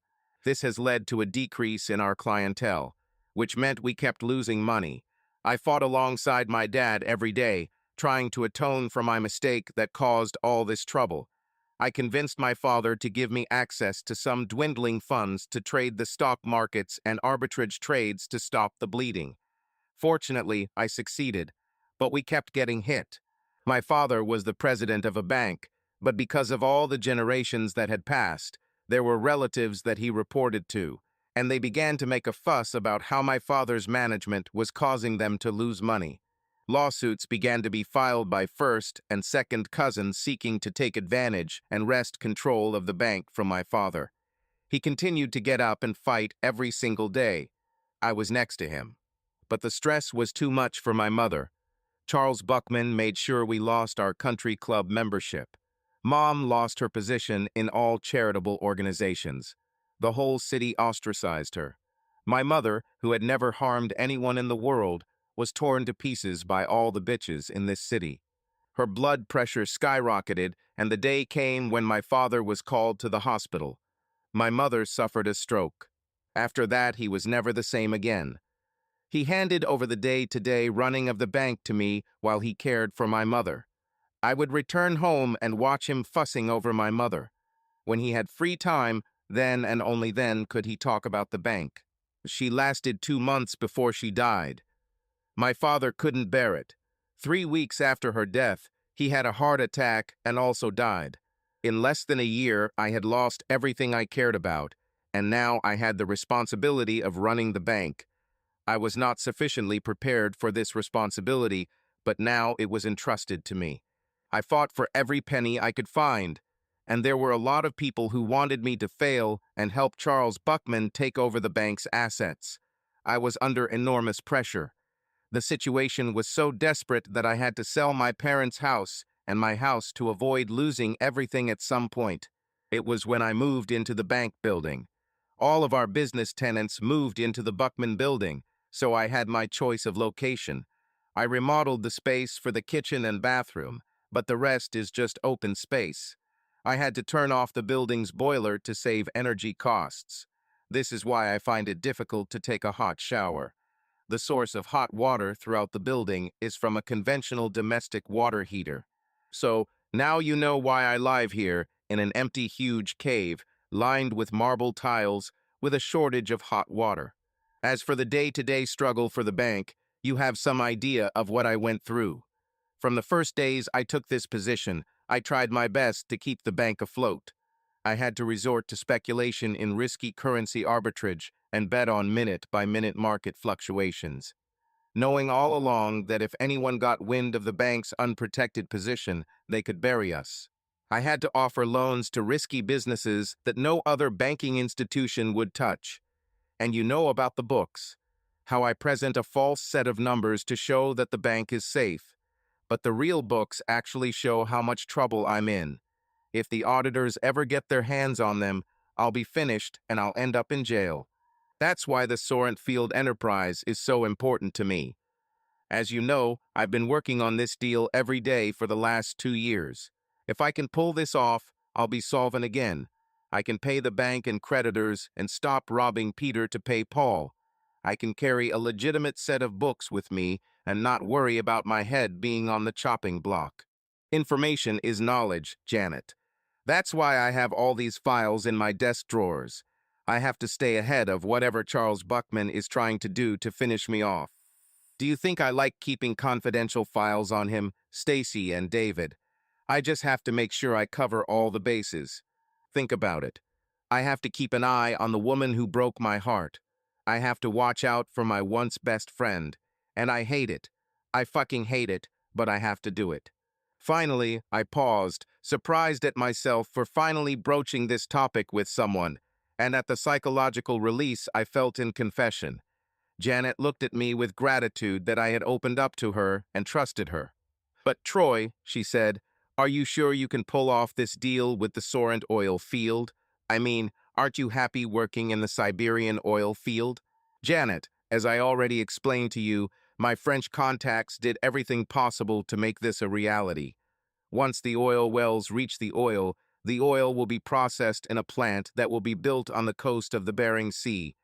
This has led to a decrease in our clientele, which meant we kept losing money. I fought alongside my dad every day, trying to atone for my mistake that caused all this trouble. I convinced my father to give me access to some dwindling funds to trade the stock markets and arbitrage trades to stop the bleeding. Fortunately, I succeeded, but we kept getting hit. My father was the president of a bank, but because of all the generations that had passed, there were relatives that he reported to, and they began to make a fuss about how my father's management was causing them to lose money. Lawsuits began to be filed by first and second cousins seeking to take advantage and wrest control of the bank from my father. He continued to get up and fight every single day. I was next to him. But the stress was too much for my mother. Charles Buckman made sure we lost our country club membership. Mom lost her position in all charitable organizations. The whole city ostracized her. My mother, who had never harmed anyone in the world, was torn to pieces by all the bitches in this city. Her blood pressure skyrocketed, and the day came when my father was called to the hospital. My mother suffered a stroke. After that, he was never the same again. He handed over the day-to-day running of the bank to me while he cared for my mother. I would return home and watch him fussing over my mother. When he had free time, then and only then could he talk about the bank. She lasted 2 months before she died. My father couldn't bear it. 3 weeks after her death, he had a heart attack and also died. In less than a year, I had lost everything I cared about, and now I had the responsibility of running the bank. I was not sufficiently prepared for this responsibility, but now it was entrusted to me. I fought for every penny I could find, and there were a lot of people who wanted me to fail and help Charles Buckman take over the bank's assets. I was under enormous pressure. The situation was so desperate that I had to sell my parents' house and my house to avoid losing everything at some point. It was when I moved into the bank building. All of our business tenants moved into the Buckman building, so I had my choice of location. I remodeled the space for the kitchen and bathroom, but the rest is just open space. I had to turn off the building's boiler to save energy costs. This is why I find it difficult to take a hot shower. The source of hot water throughout the building is from a conventional domestic water heater. So, now you know why I live here in an empty, huge cave lined with marble tiles with a shortage of hot water. As for the day-to-day struggle for the bank, you have some idea of what I went through. From the first days I took this position, I tried my best to keep the bank afloat. I had to resort to speculation in risky currency arbitrage and bet on minute-by-minute market fluctuations, knowing all along that if anyone got wind of the bank's unprotected position, they could bury us. I had to offer loans to risky businesses that no other banking institution would touch. And you know about the books, how I present a false set of numbers to show that the bank is safe. But the real books actually show how much trouble I'm in. If the auditors ever get their hands on them, I'll be finished and I'll end up in jail. That's why the Sorrent Field enterprise is so important to me. As you know, I've been working on this deal every day for the last 2 years. If I can pull this off, I'll be solvent again. I can pay the bank and creditors and stop robbing Peter to pay Paul. I can carry a legitimate set of books with me and not worry about my head being on the chopping block. Information is knowledge, Janet. That's why I have all these files in my desk drawers. I have to stay ahead of whatever Charles Buckman is trying to do to finish me off. Do you think I like keeping confidential files on him, Stacy and David? I just have to make sure I cover all the bases. Think about it. I have to keep an eye on the woman who broke my heart. I have to watch out for my once best friend. And I hate it. I fucking hate it, but I have to do it. Finally, I paused, surprised at myself for finally broaching this topic with someone, and at the psychological release I felt in confession. Janet looked at me with gratitude that I had opened up to her and trusted her. "But Troy," she said, "are you sure you can pull off this deal with the Sorrent oil field? I mean, aren't you happy working in the Siberian oil field?" "Janet, as I already explained to you, my French contacts did everything possible to make this a reality. Once the oil wells reach the oil will be processed in a plant that will be built on the coast of the Bering Sea.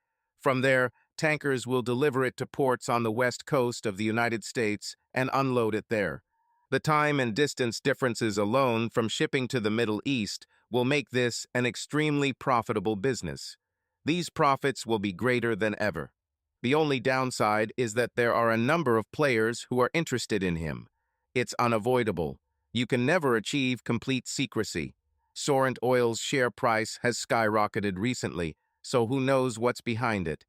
From there, tankers will deliver it to ports on the west coast of the United States and unload it there. The time and distance differences alone from shipping to the Middle East will make this an extremely profitable business. These profits will be greater than ever. The only downside is that there are a number of players who are interested in him. It's unavoidable. You can never achieve complete secrecy. Sorrent Oil's share price has skyrocketed recently, so who knows what's behind it.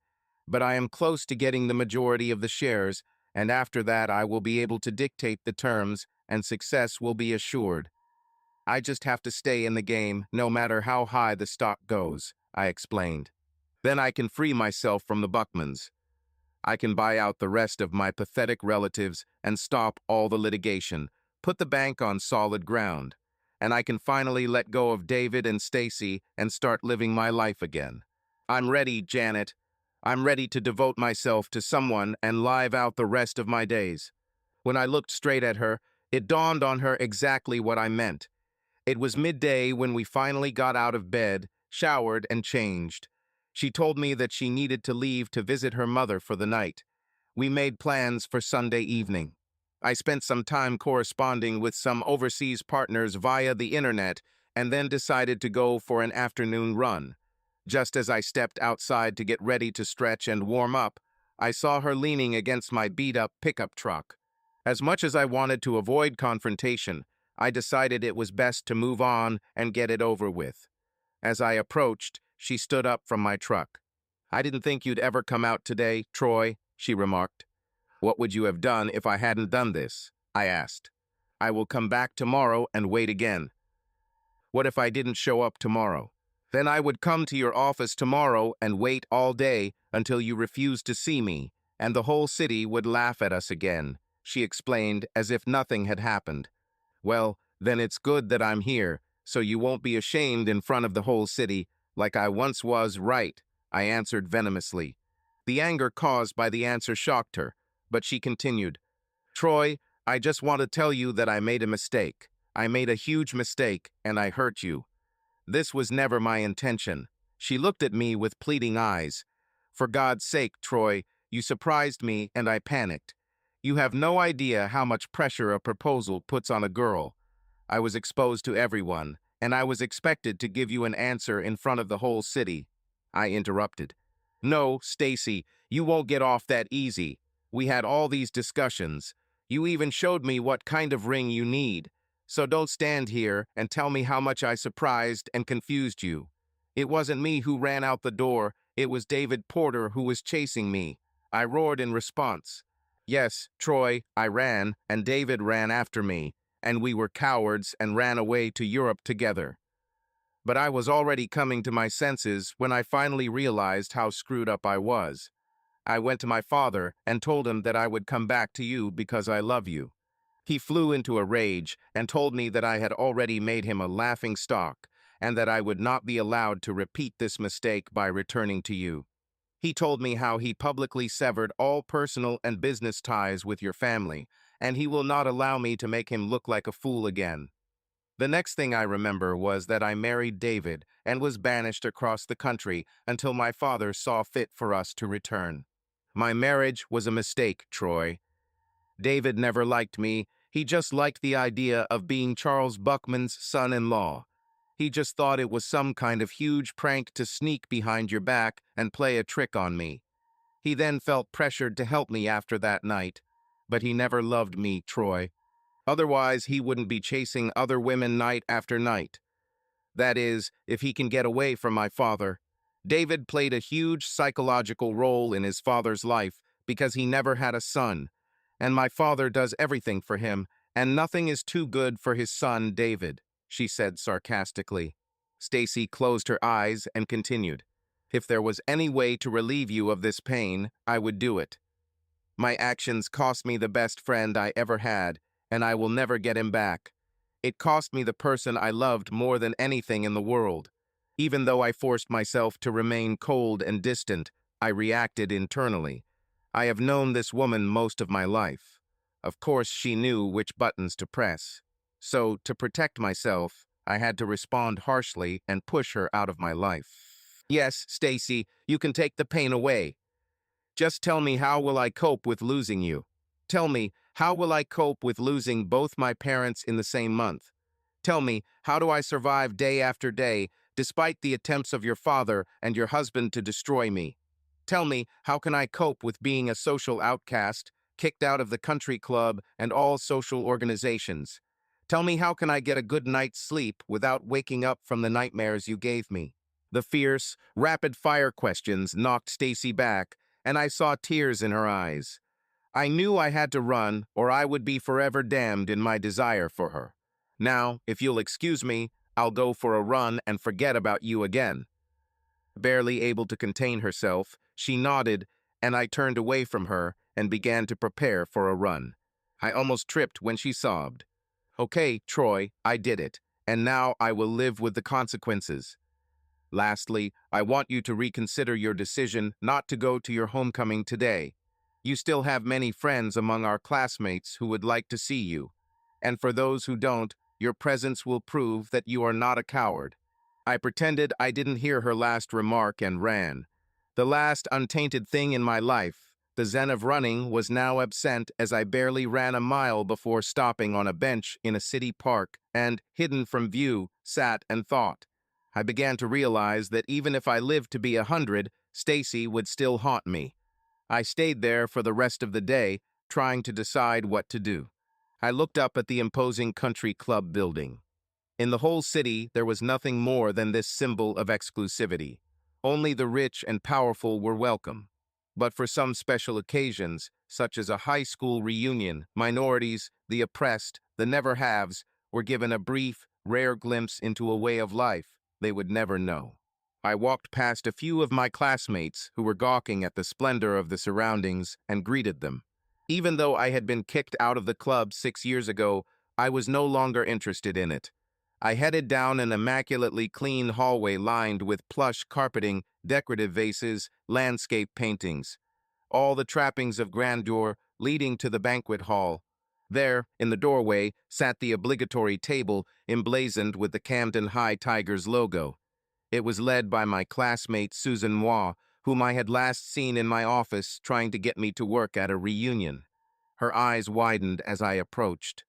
But I am close to getting the majority of the shares, and after that I will be able to dictate the terms, and success will be assured. I just have to stay in the game, no matter how high the stock goes," I explained. "Then I can free myself from the Buckmans. I can buy out the rest of my pathetic relatives and stop all the litigation, put the bank on solid ground. And I can finally let go of David and Stacy and start living my life again. I'm ready, Janet. I'm ready to devote myself to someone and live out the rest of my days." When I looked straight at her, it dawned on her exactly what I meant. It was midday when we finally got out of bed, showered, and changed. She told me that she needed to leave to visit her mother for the night. We made plans for Sunday evening. I spent some time corresponding with some overseas partners via the internet and then decided to go for an afternoon run. Just as I stepped outside to get ready to stretch and warm up, I saw her leaning against my beat-up pickup truck. As much as I wanted to avoid confrontation, I decided it was best to move on and get it over with. As I approached, she stood up from my truck. "I didn't think you'd ever come out today, Troy," she remarked. "What would you have done if I hadn't done this?" I asked. "I will come back tomorrow and wait again." "What if I didn't show up tomorrow?" "Then I would come to your office tomorrow and wait all day until you refused to see me, and the whole city would laugh at us again," she explained as if nothing had happened. "Well, Then it's good that I'm here, so you won't be ashamed in front of the whole city, like I once was, right? I answered venomously. The anger caused by the answer shocked her, but she continued, Troy, I just want to tell you that I made a mistake. I made a huge mistake, and I hurt you. This was never my intention. She looked at me with pleading eyes. For God's sake, Troy, you surprised me and I panicked. You have no idea how much pressure a proposal puts on a girl. I was exposed to everyone, and I was expected to give you an answer in front of the whole city. I interrupted. No, Stacy, you won't get off that easy. We had all these discussions. You even showed me what kind of ring you need. So don't stand here and tell me how much I surprised and confused you. It wasn't me who ran out the door, it was David Porter who was chasing me. I roared in response. Yes, Troy, I ran, and David ran after me, and we were cowards and ran away to Europe together. But I was already coming to my senses when I finally realized how screwed up I was. I went to my father and told him that I would come back to you because I love you. He flew into a rage and told me that I had already made him a laughing stock and that I would not be allowed to repeat this mistake by returning to you. He told me how he publicly severed all personal and business ties with your family, and he will not allow me to make him look like a fool again. The next thing I remember was that I married David and was banished across the country until my father saw fit for us to return. My marriage was a mistake, Troy. David never liked me. He just liked the idea of being Charles Buckman's son-in-law. He just thought it was some kind of huge prank to sneak behind your back and play a trick on me. He then felt pressured to help me after that night. But he never loved me, Troy. Otherwise, he wouldn't be chasing other women night after night. That is, if he can get away from my father. David played a huge psychological role in his father's life because he never had a son. And my father does everything for him, and nothing is too good for his son, David, she said sarcastically. Stacy closed her eyes and continued. If there was any way to relieve you of this pain, I would do it. My actions cost me the best friend I ever had, and I will never get him back. It cost me the person I loved more than anything in the world. Even though I forced myself to remain cold and distant, I reacted internally. I have known this woman most of my life. Of course, she knew which buttons to press. So, to protect myself, I had to respond harshly and push her out of my life. Yes, Stacy, you can take the pain away. Just tell me, how will I cope with losing you? Tell me, how will I cope with losing both my parents in the same month? Tell me, how do I survive day after day, despite the attempts of your father and your husband to destroy me? Tell me, how can I cope with being a social outcast, kicked out of the country club and all social organizations? Tell me, how can I get a good night's sleep without waking up from the nightmares you gave me? The fierce, rapid-fire questions knocked Stacy back, and I saw tears in her eyes. I knew I had to run, or I would be forever damned in my desire for her. Now, if you'll excuse me, I'll go for a run and forget about you again. Barely able to contain herself, she nodded, and I turned away from her and began to prepare for a run. I almost tripped when she sobbed. Okay, Troy, I did it, and now I will live with the consequences. Lastly, I want you to reconsider your decision not to go to your homecoming today. You still have many friends among our classmates who would like to see you. And for those who don't, your presence will prove that you are not a coward. I pretended I didn't hear her last remark and ran. The last untainted thing in my life, the zen of running, was now absent as I barely ran a mile before stopping on a bench in a city park and, hidden from view, sat and thought. I began to realize that even if I lived to be 100, Stacy would still haunt me. I stayed there for the rest of the day, trying to decide what to do. I looked up at the imposing country club building. In the whole city, there was nothing more than this symbol of exclusivity. Only the rich and powerful were welcome. But for some special occasions, such as a high school reunion, minorities, the oppressed, the never-haves, were given a brief, rare glimpse into a way of life they would never know. I walked past a few of my classmates who were gawking at the splendor of the surroundings and greeted them. Even though I had been kicked out of the club 6 years ago, I was no longer interested in it. I headed down an immaculately clean hallway lined with plush carpeting, decorative vases, landscape paintings, all the trappings of grandeur leading to the banquet hall. There, in the doorway, sat the obligatory table emblazoned with the Camden High Tigers logo. It was led by my classmate Susan Moi, whom I had last seen in my office trying to get me to work at a reunion. Her eyes widened as I approached.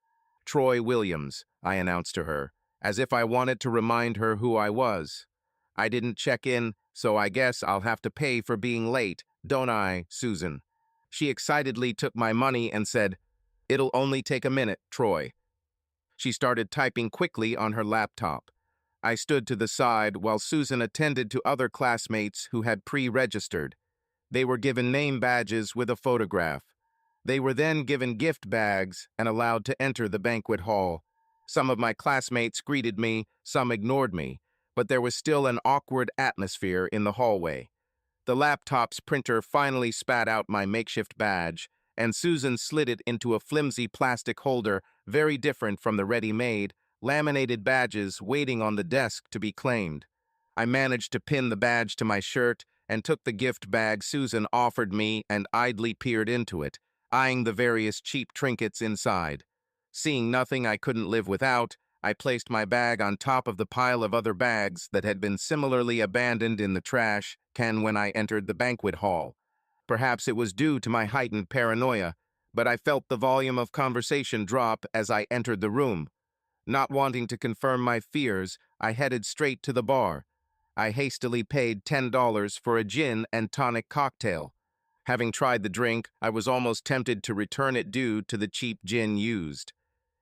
"Troy Williams," I announced to her, as if I wanted to remind her who I was. "I didn't check in, so I guess I'll have to pay for being late, don't I, Susan?" She excitedly took my money and said, "It'll only take a minute, Troy." She started typing quickly on her laptop. I stood to the side while Susan attended to other classmates who had pre-registered. They were given name badges with a photograph. They were then given gift bags and allowed to enter the banquet hall. Some of my classmates greeted me, some ignored me, but there was still an awkward atmosphere in the hallway. The laptop's printer finally spat out my makeshift badge, and Susan slid it into a flimsy plastic holder very different from the ready-made, laminated badges waiting on the desk to be claimed. I managed to pin the badge to my shirt and took the gift bag Susan offered me and idly peered into it, eyeing the various cheap trinkets inside. Seeing nothing I couldn't live without, I placed my bag on top of the pile of other bags that had been similarly abandoned in the trash can when I entered the banquet hall. Perhaps it was due to my heightened paranoia, but I felt the volume of conversation drop as I entered the room. Not wanting to confirm my fears, I headed straight to the bar. I hastily paid $10 for a gin and tonic cocktail. Having tried the drink, I was almost tempted to return it due to the cheap gin used.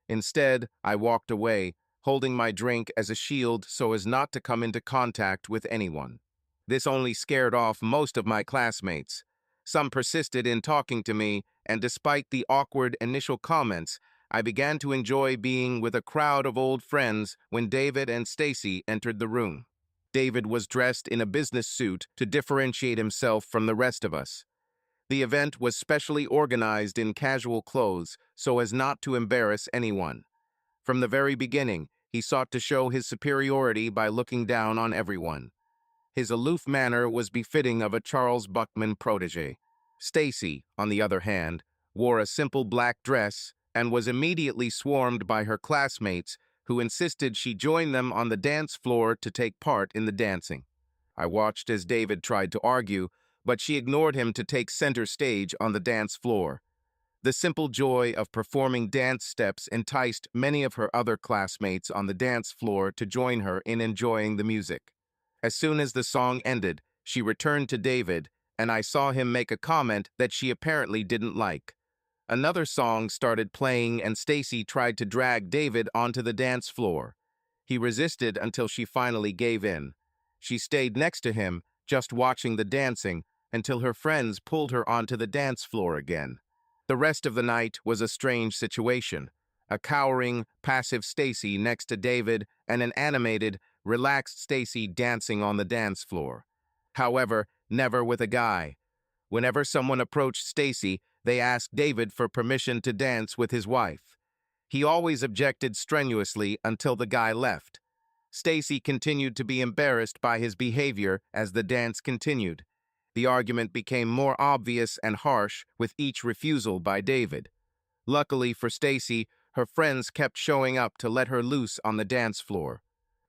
Instead, I walked away, holding my drink as a shield so as not to come into contact with anyone. This only scared off most of my classmates. Some persisted in talking to me, and despite the awkward initial comments, I began to enjoy being with a crowd of old friends when David and Stacy entered the room. David was dressed in a business suit to differentiate himself from the rest of us. The event was specially organized in casual clothes so as not to embarrass anyone. From the very beginning, he sought to show his superiority by looking down on everyone. His aloof manner was befitting of a Charles Buckman protege. Stacy, on the other hand, wore a simple black dress and was immediately swarmed by her classmates who insisted she join them on the dance floor to take part in the dancing. I watched as David tried to argue, but she ignored him to take center stage on the dance floor. The simple joy of performing dance steps enticed many of her other classmates on the dance floor to join her in enjoying the music. As soon as the song ended, she returned to David, and I saw him make a comment that she apparently didn't like. Another song started playing and Stacy tried to drag David onto the dance floor. He resisted until she finally gave in. She stayed next to him, just watching the dancing, until her friends pulled her onto the dance floor again. The rest of the night was a strange situation. A cowering, passive Stacy next to David and an animated, relaxed Stacy dancing on the dance floor. However, never with a guy. Whenever someone approached Stacy, they asked David for permission to dance with his wife. He always objected strenuously until the guy left. Stacy continued to be embarrassed by his behavior as the dance continued. The argument became more obvious and harsh with each refusal by David. Luckily for Stacy, her friends kept showing up to let her loose on the dance floor.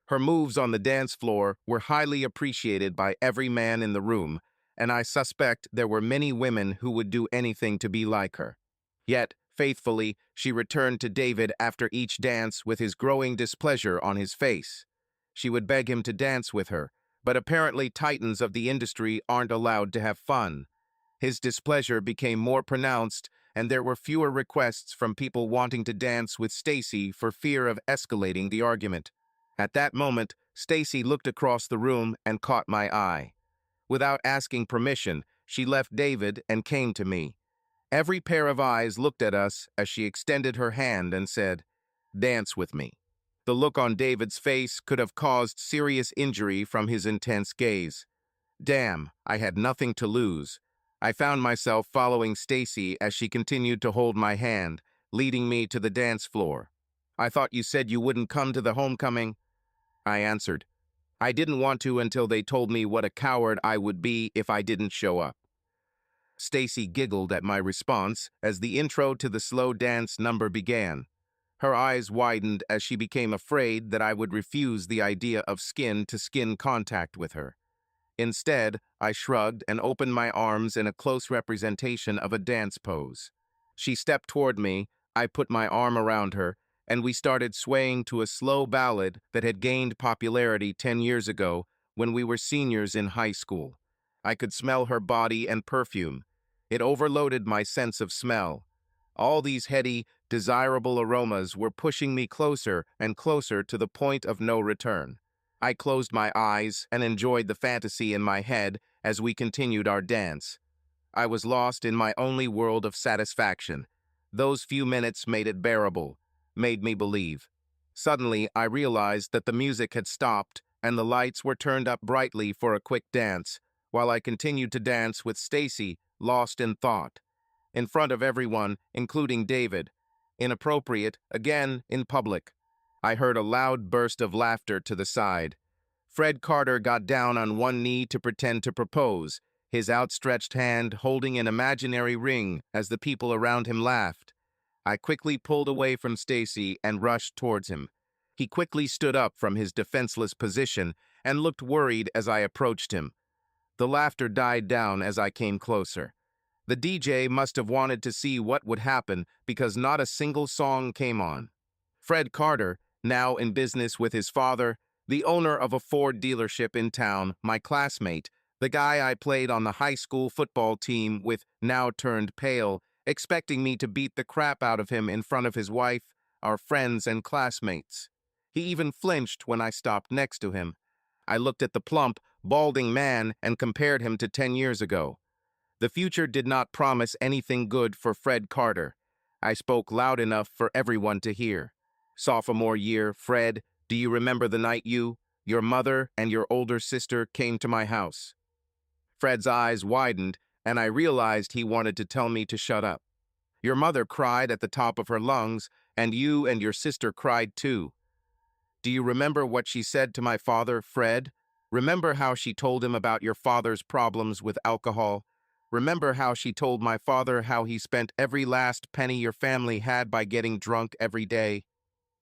Her moves on the dance floor were highly appreciated by every man in the room, and I suspect there were many women who would do anything to be like her. Yet, faithfully, she returned to David after each dance with his growing displeasure on his face. She would beg him to dance with her, but apparently titans of the industry aren't allowed to have fun. His displeasure became more pronounced, and there were fewer requests from people wanting to dance with Stacy for fear of escalating the argument. At that moment, Stacy looked across the room and caught my eye. Without asking permission, she left David and came to me. Every pair of eyes looked at us as she extended her hand and said, "Dance with me." The look on David's face could have caused serious injury from his intense gaze. Damn, I had nothing to lose. I found myself following Stacy as she continued to hold my hand, leading me to the dance floor. I thought you said you wouldn't come to the homecoming. I answered, I didn't want to until they told me what a coward I would be if I didn't show up. Stacy giggled at my response as the intro to the slow dance number began. Her eyes widened as she became afraid that I would refuse the idea of skin-to-skin contact with her. Instead, I shrugged and opened my arms in a close representation of a dance pose. She stepped toward me, I put my arm around her, and we started swaying to a slow ballad that had gained popularity 10 years ago when we were seniors in high school. I could smell her body and perfume. It overloaded my sense of smell. All these heady, desirable aromas were pushing me closer and closer to the point of no return. I closed my eyes and enjoyed the fantasy in my head as we continued our dance. I was lost in my only world of satisfaction. Those few minutes made it bearable, made me believe. Suddenly, I realized that the music had stopped and the lights were turned up brightly for a quick dance, while I continued to dance with Stacy, lost in thought. In front of everyone, including David. Inappropriate, again, in public. I heard a loud burst of laughter to the side. Fred Carter got down on one knee to pretend to propose, his outstretched hand holding an imaginary ring as the people around him laughed. I quickly pulled away from Stacy and rushed towards him. He quickly stood up from his defenseless position and looked worried as I approached him. The laughter died down as I came closer. The DJ must have wanted to see what would happen because not a single song came on. Fred Carter, now in business with his father, the owner of a Ford dealership in town, my classmate, the guy I played on the high school football team with, now turned pale, expecting me to beat the crap out of him in front of his wife, our friends and classmates. He even flinched when I stopped next to him. I looked at the plump, balding man and compared him to 10 years ago. The future did not promise anything good for Fred Carter. I spoke loud enough for everyone to hear. Sophomore year, Fred, do you remember the night your mother, and your older sister came to my house? Fred's eyes widened, and I realized he wanted to tell me to shut up. Your mother cried at the top of her lungs, and you and your sister cried too. Do you remember what she said to my father, Fred? Remember how she told him about your father's problems with alcohol? Remember how she told my father how he spent every last penny your family had by getting drunk every day?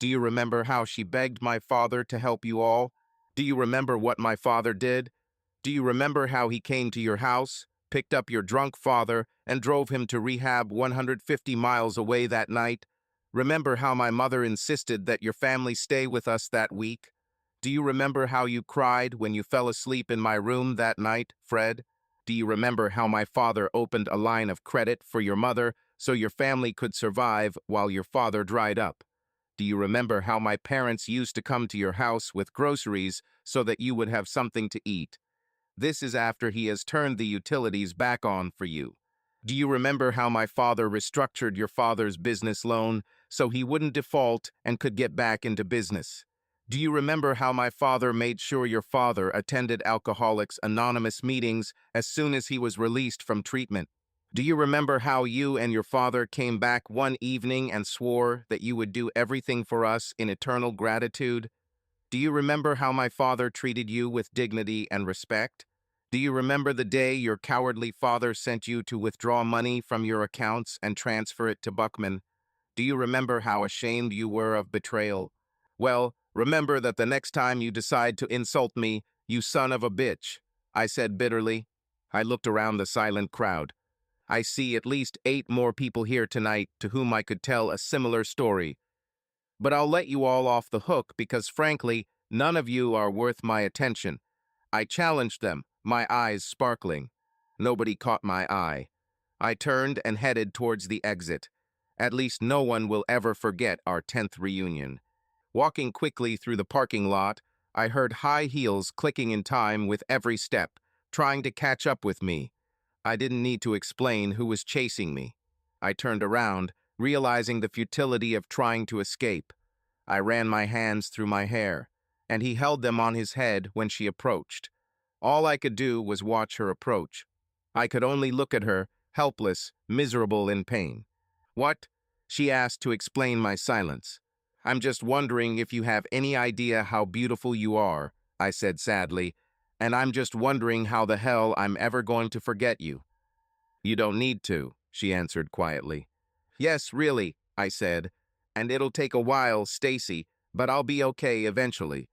Do you remember how she begged my father to help you all? Do you remember what my father did? Do you remember how he came to your house, picked up your drunk father, and drove him to rehab 150 miles away that night? Remember how my mother insisted that your family stay with us that week? Do you remember how you cried when you fell asleep in my room that night, Fred? Do you remember how my father opened a line of credit for your mother so your family could survive while your father dried up? Do you remember how my parents used to come to your house with groceries so that you would have something to eat? This is after he has turned the utilities back on for you. Do you remember how my father restructured your father's business loan so he wouldn't default and could get back into business? Do you remember how my father made sure your father attended Alcoholics Anonymous meetings as soon as he was released from treatment? Do you remember how you and your father came back one evening and swore that you would do everything for us in eternal gratitude? Do you remember how my father treated you with dignity and respect? Do you remember the day your cowardly father sent you to withdraw money from your accounts and transfer it to Buckman? Do you remember how ashamed you were of betrayal? Well, remember that the next time you decide to insult me, you son of a bitch, I said bitterly. I looked around the silent crowd. I see at least 8 more people here tonight to whom I could tell a similar story. But I'll let you all off the hook because, frankly, none of you are worth my attention. I challenged them, my eyes sparkling. Nobody caught my eye. I turned and headed towards the exit. At least no one will ever forget our 10th reunion. Walking quickly through the parking lot, I heard high heels clicking in time with every step, trying to catch up with me. I didn't need to explain who was chasing me. I turned around, realizing the futility of trying to escape. I ran my hands through my hair, and he held them on his head when she approached. All I could do was watch her approach. I could only look at her, helpless, miserable in pain. What? She asked to explain my silence. I'm just wondering if you have any idea how beautiful you are, I said sadly, and I'm just wondering how the hell I'm ever going to forget you. You don't need to, she answered quietly. Yes, really, I said, and it'll take a while, Stacy, but I'll be okay eventually.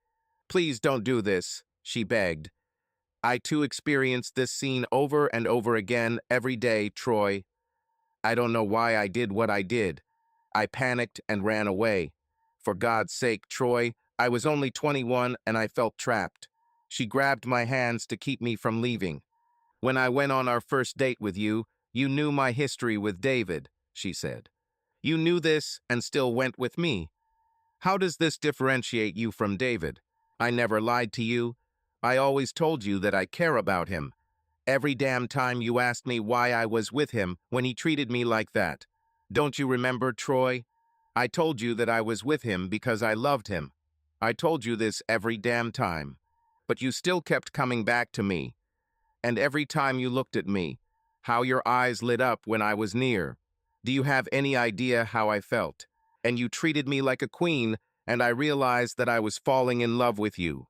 Please don't do this, she begged. I too experienced this scene over and over again every day, Troy. I don't know why I did what I did. I panicked and ran away. For God's sake, Troy, I was only 21 and I felt trapped. She grabbed my hands to keep me from leaving. When I went on our first date with you, you knew my history with David, she said. You knew this and still went with me. How does this differentiate you from David? I never lied to you. I always told you that I care about him. Every damn time you asked me why I was with him when he treated me like that. Don't you remember, Troy? I told you that I was with him because I loved him. I told you this every damn time. But you still kept coming back to me. And every time you looked at me, how your eyes lit up when I was near. Do you have any idea how I felt? And you treated me like a queen, and I realized that I was falling in love with you.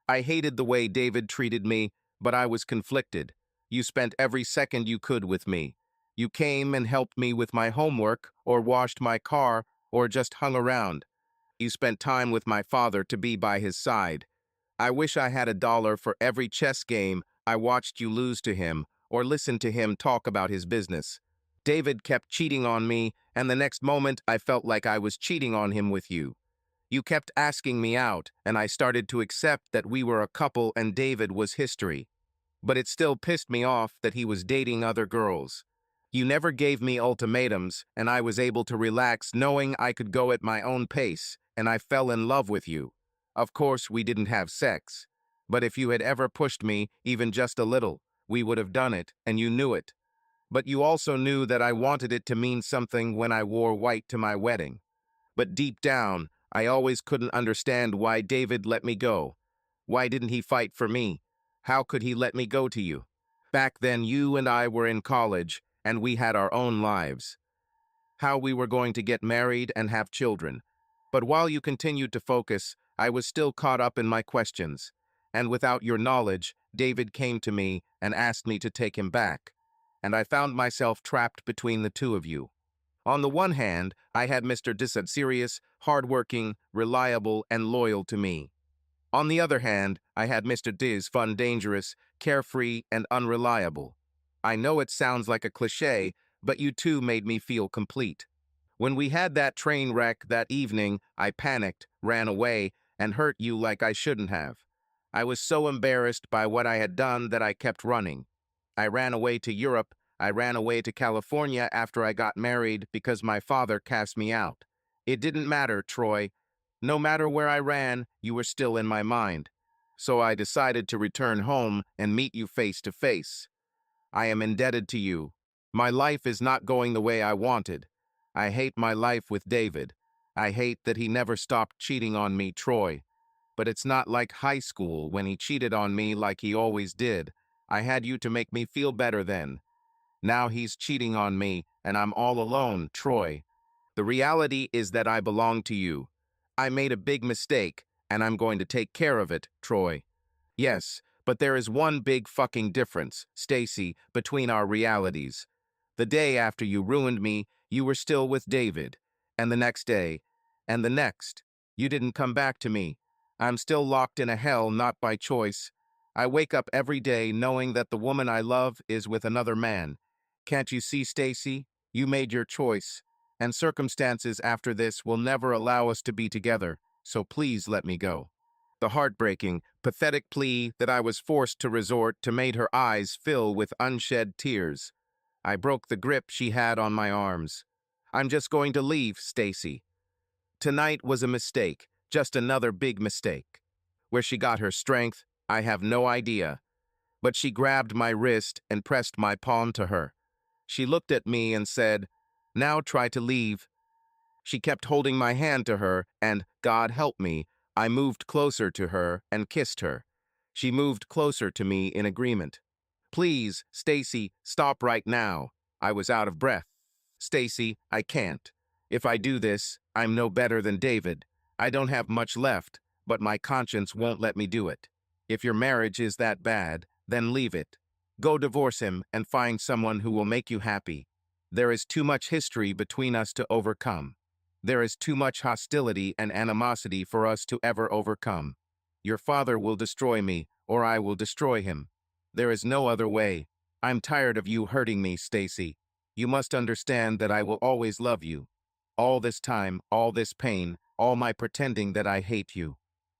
I hated the way David treated me, but I was conflicted. You spent every second you could with me. You came and helped me with my homework, or washed my car, or just hung around. You spent time with my father to be by his side. I wish I had $1 for every chess game I watched you lose to him, or listened to him talk about his business. David kept cheating on me, and the next moment I felt like I was cheating on him with you. You kept asking me out, and I started to accept that we were a couple and David was history. But it still pissed me off that he was dating other girls. You never gave me ultimatums, and I was able to relax knowing I could go at my own pace, and I fell in love with you. Of course, we didn't have sex. But if you had ever pushed me, even just a little, we would have done it, and you knew it. But you also knew that I wanted it to mean something when I wore white to my wedding. But deep down, I always couldn't understand why David let me go. Why didn't he fight for me? How could he let me go to you? Back then, you and I were in college, and we had our own lives. How we were going to get married and have children. But while you continued to focus, I was still caught up in my questions. And without your knowledge, David came to me and asked me to take him back. And I found myself trapped between the two of you. On the one hand, I had Mr. Deceit, serious, hardworking, reliable, and loyal to me. On the other hand, I had Mr. Diz, fun, dangerous, carefree, and unreliable. I know it sounds like a cliché, but you two made me feel complete. When we had that train wreck that evening, I panicked, ran away, and hurt you like I shouldn't have. I was so embarrassed by what I had done that I kept running. I ran away to Europe. I ran away to California after I got married because my father cast me out. It didn't matter, Troy. No matter where I ran, you were still in my mind. So I decided to return home and meet you face to face. I am indebted to you. My life is not going the way I wanted. I hate my life with David. I hate that he never stopped cheating on me, Troy. But it's not like high school when he cheated on me like he always did. I had you to make me feel better then. Now he's cheating on me, and I'm all alone, Troy. The reality is that I belong to you. I made a big mistake, and I'm going to take care of it, Troy. Yes, but there is one big fucking difference, Stacy, between our realities. The day after you ruined me, you were still with David. And the next day, and the next, you didn't come back to me. I'm still locked in a hell not by choice. I wake up every day knowing that the woman I love is with another man. Can't you see, Stacy? You made your choice. And circumstances after this will never allow us to be together, so please let me go. The heartbreaking, pathetic plea that I was forced to resort to made her eyes fill with unshed tears. I broke the grip she had on my arms. I'm just going to leave, Stacy. Tonight was a mistake, just another big mistake. Where she got her strength, I have no idea. But she grabbed my wrist and pressed my palm to her. She looked at me and said, "Now try to leave." She kept holding my hand to her, and, God help me, I moved closer to her and kissed her. She moved closer to me in agreement. "Please, Stacy, stop right now." I was out of breath. "Stacy, I can't. If I do this, I'm no better than David. I don't have much left, but my conscience won't let me do it. If your marriage is that bad, then leave it. Go divorce him and find someone who will make you happy. There is too much history between us to overcome. There is too much hostility and animosity for us to ever overcome. Your father will destroy me, or I will destroy him. There is no other way. I'm tired of you hurting me, Stacy. You must understand that I will always love you. All this time, all this pain, all my pretending that I hate you.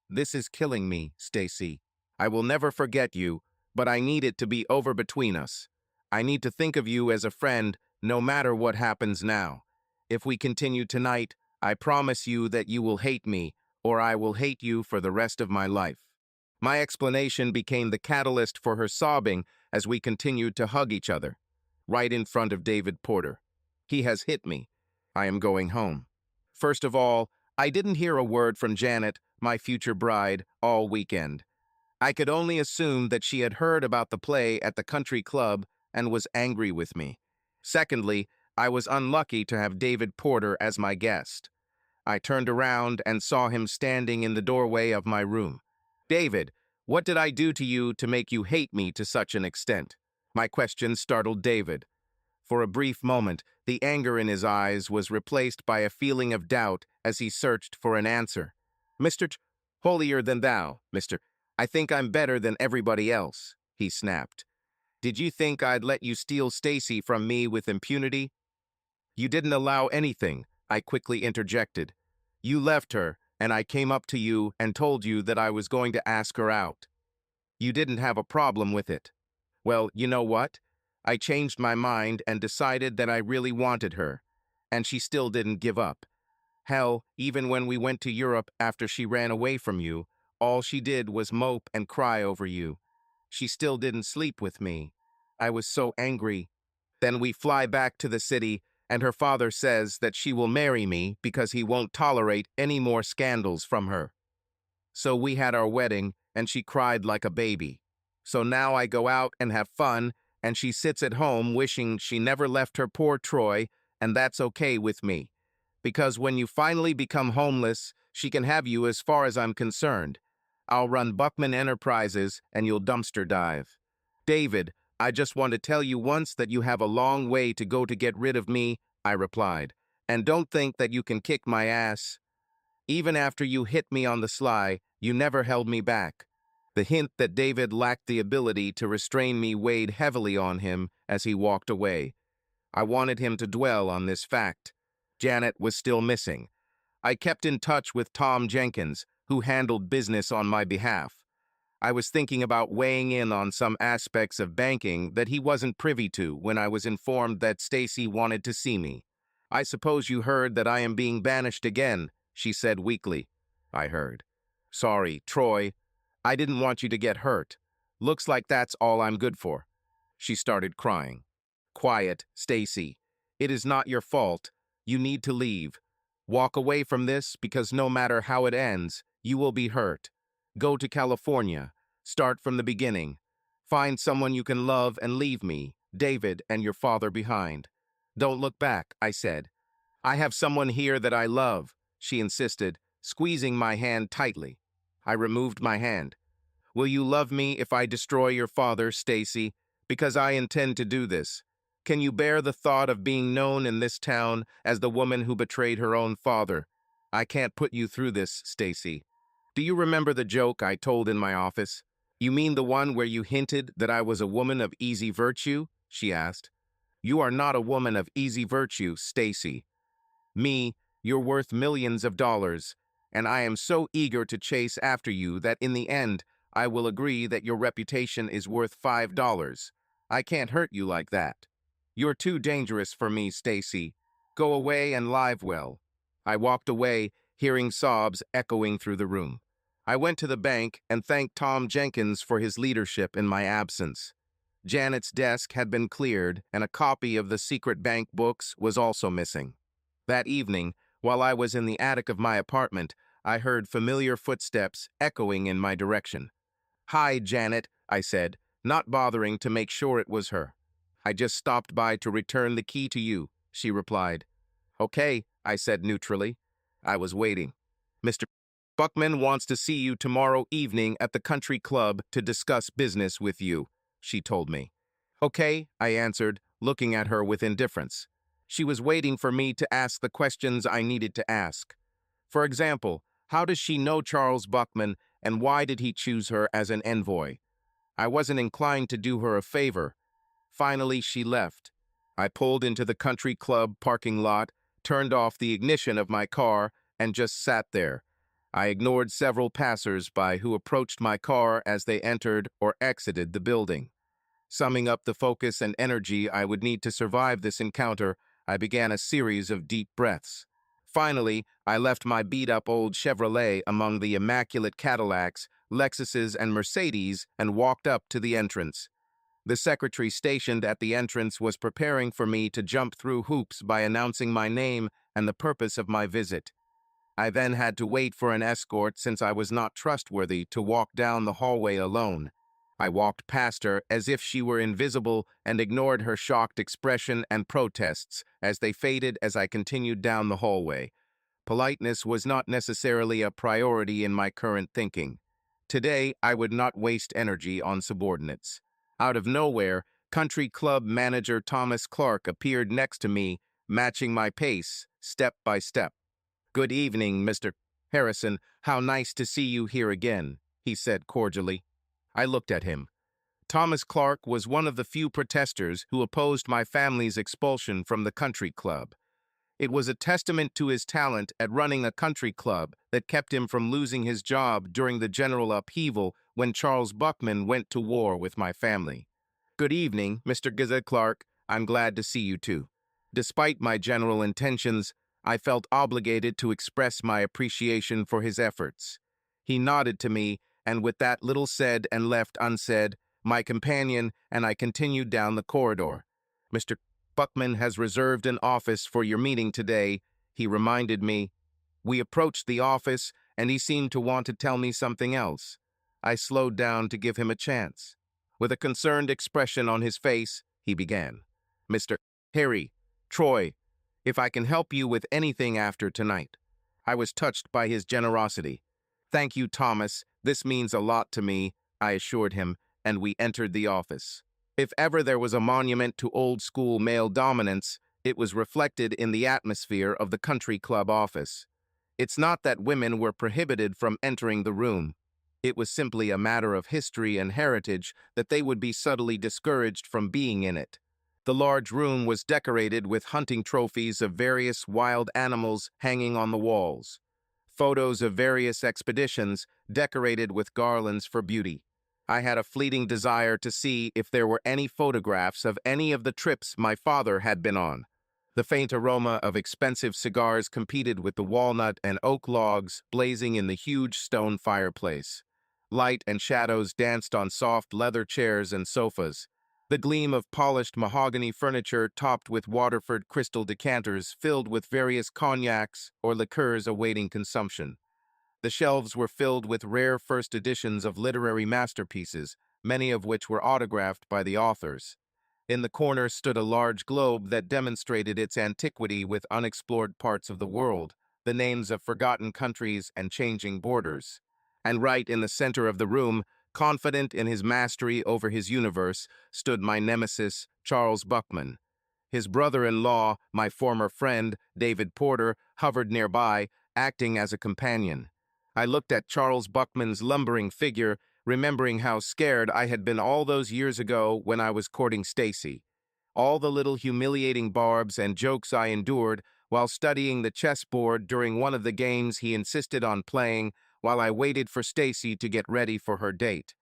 This is killing me, Stacy. I will never forget you, but I need it to be over between us. I need to think of you as a friend, no matter what happens now. If we continue tonight, I promise you that you will hate me, or I will hate you for the rest of my life. My explanation became the catalyst for her sobbing as we continued to hug each other, right in front of David Porter. He has hit me. I am going home. First of all, I didn't hear a word from Janet, my future bride, all weekend. I could only assume that she had heard about the play at the country club and was angry with me. Secondly, I was unlucky to have David Porter as my guest. I turned around and saw him standing in the doorway of my room. David, what did I do to you to make you hate me to such an extent? My question startled David. For a brief moment, the anger in his eyes was replaced by a feeling of doubt as he searched for an answer. Holier than thou, Mr. I think I'm better than everybody else, he snapped. Did you think I'd let you steal Stacy from me with impunity? You didn't allow anything, I quickly interjected. You left her, and I came up to you and told you that I was going to ask her out. You didn't have a problem with it. Well, you know what? I changed my mind and decided that I really wanted her, and she still didn't give up. Hell, even when we went to Europe after she ran away from you, all she did was mope and cry over you. She still didn't sleep with me. I was so angry. Then we fly back to the city, and her father says that she will marry me because he won't tolerate any more scandals from her. So we had our wedding, and she cried like a baby. So now I go out and have fun, and she sits at home wishing she never left her poor Troy, and that's okay with me. Because when you finally become homeless, she can have you as far as I'm concerned. I'll run Buckman Enterprises, and you'll dumpster dive. David, I just want to tell you once that you have a long way to go to get rid of me, I replied. And don't think that you can kick my ass. Even after you hit me on the sly, you never held me back. The hint that David lacked the ability to restrain me weighed heavily on him as he walked away. I wanted him to dwell on this fact. Janet was still missing. I kept in touch with Tom Jenkins, who handled business on my behalf. I was thinking about weighing in on some aspects of banking that he wasn't privy to when I was informed that Stacy wanted to see me. I suppose you heard that I am being banished again, she said weakly. I heard. Sorry, Troy. I didn't want you to get hurt. Looks like that's all I'm good for. She started crying. Quiet, Stacy. It is not your fault. You need to leave. Walk away from this because no matter how it ends, you will be hurt. Go to California. Start from the beginning. Find someone you can love and leave me, David, and your father behind. Don't look back, I said. I have someone here that I love, she insisted, squeezing my hand tightly. I removed my hand. Will you love me if I destroy your father, Stacy? Because I intend to do this. Can you bear the thought of being known in this town as the woman who betrayed her own father? I can't put you through this, Stacy. Do you remember the joke I told in my office? You mean the one where you hinted that I was a woman of easy virtue? She asked. You are not a woman of easy virtue, Stacy. Me, you're worth millions of dollars, and I am so eager to chase after you that in the end, I will agree that your reputation is worth $5. I can't hurt you like that. You're too dangerous for me, Stacy. Go away and live well. I walked away, hearing sobs echoing through the room. I went to the bank and thanked Tom Jenkins for his leadership in my absence. Janet's desk had been cleared, and a copy of the secret bank books was also missing. That evening, while I was in the attic of my apartment, I heard familiar footsteps echoing in my direction. Hi, Janet, I said, not bothering to make sure it was her. I just stopped by to return the key to you, she replied. Okay, I said neutrally. I was waiting. Mr. Buckman wants to see you tomorrow evening at the country club to discuss business with you, she told me. Okay, I answered, looking at her with indifference. She was waiting for me to ask the questions I needed to ask. For example, how does she know Charles Buckman, and why did he choose her as an envoy? I wasn't inclined to do her a favor. Finally, she left. I pulled into the country club parking lot, turned off the ignition of my car, and just sat there. I ignored several passers-by who approached my car as they entered or exited the building. Summing up the focus and energy I would need to survive this encounter, I began a series of deep breaths. Finally, I left my beat-up old Chevrolet among the immaculate Cadillacs, Lexuses, and Mercedes and walked up to the entrance. The secretary stationed at the entrance was preparing for me to jump through hoops by announcing my name and the purpose of my visit. I then had to wait for an escort since I was not trustworthy to walk down the hallway alone. I walked past her as if she were invisible and ignored her shocked expression and protests as they faded as I continued down the hallway. Politeness was not necessarily a priority in my current thinking. Today, I would not waste energy on subordinates. Out of nowhere, country club manager Thomas Clark appeared next to me, matching my pace, step by step. "Good evening, Mr. Harrison. How nice to see you here again," he said cordially. I looked at him. Thomas Clark was one of the few protesters who opposed my family's expulsion from the country club. It was a testament to his talent at running a country club that kept him from losing his job during the general upheaval when Charles Buckman went to war with my family. "Good evening, Mr. Gazette Clark. I'm glad to see you too." Despite my general intentions, I felt obligated to express my appreciation for his efforts. He nodded to me, and with that little said and left unsaid, my companion and I continued down the corridor. "Mr. Buckman has reserved an office for your meeting today," he reminded me. We approached the office, and he seemed to want to tell me something else. I slowed down to give him a chance. With a concerned expression on his face, he began. "Mr. Harry, Troy, if I can help you with anything after tonight." I was touched by his generosity. "Thank you, Thomas. This means a lot to me," I assured him, and we entered the office. If ever there was a monument to old-school male dominance, it was reflected in the atmosphere of the country club office. It's not that women were prohibited from entering the room. It was simply a matter of history and heritage that they would be subtly discouraged from being in it. The large room was decorated with hunting trophies of various wild animals hanging on the walls. Photos of various expeditions decorated with garlands for beauty. I had a fleeting desire to see if there were any photographs of any of the trips my father had been on. The faint aroma of expensive cigars competed with the walnut and oak logs blazing in the huge stone fireplace. Light and shadows danced on soft leather chairs and sofas. The gleam of polished mahogany furniture topped with Waterford crystal decanters filled with various cognacs or liqueurs awaiting consumption. The shelves were filled with rare first editions of literary masterpieces, many of which were autographed by the authors. In the corner stood a large globe that demonstrated its antiquity with unexplored parts of the world, the names of forgotten countries and changing borders. And right in the center of the room, confident in his mastery over his universe, stood my nemesis, Charles Buckman. His brother-in-law, my former friend, David Porter, hovered nearby, acting as a companion. I looked at Charles Buckman's lumbering figure, remembering how scared I had been all those years ago when I was courting Stacy. All the little humiliating barbs and jokes I endured while studying the chessboard during one of the games he insisted on playing while I waited for Stacy to get ready for her date.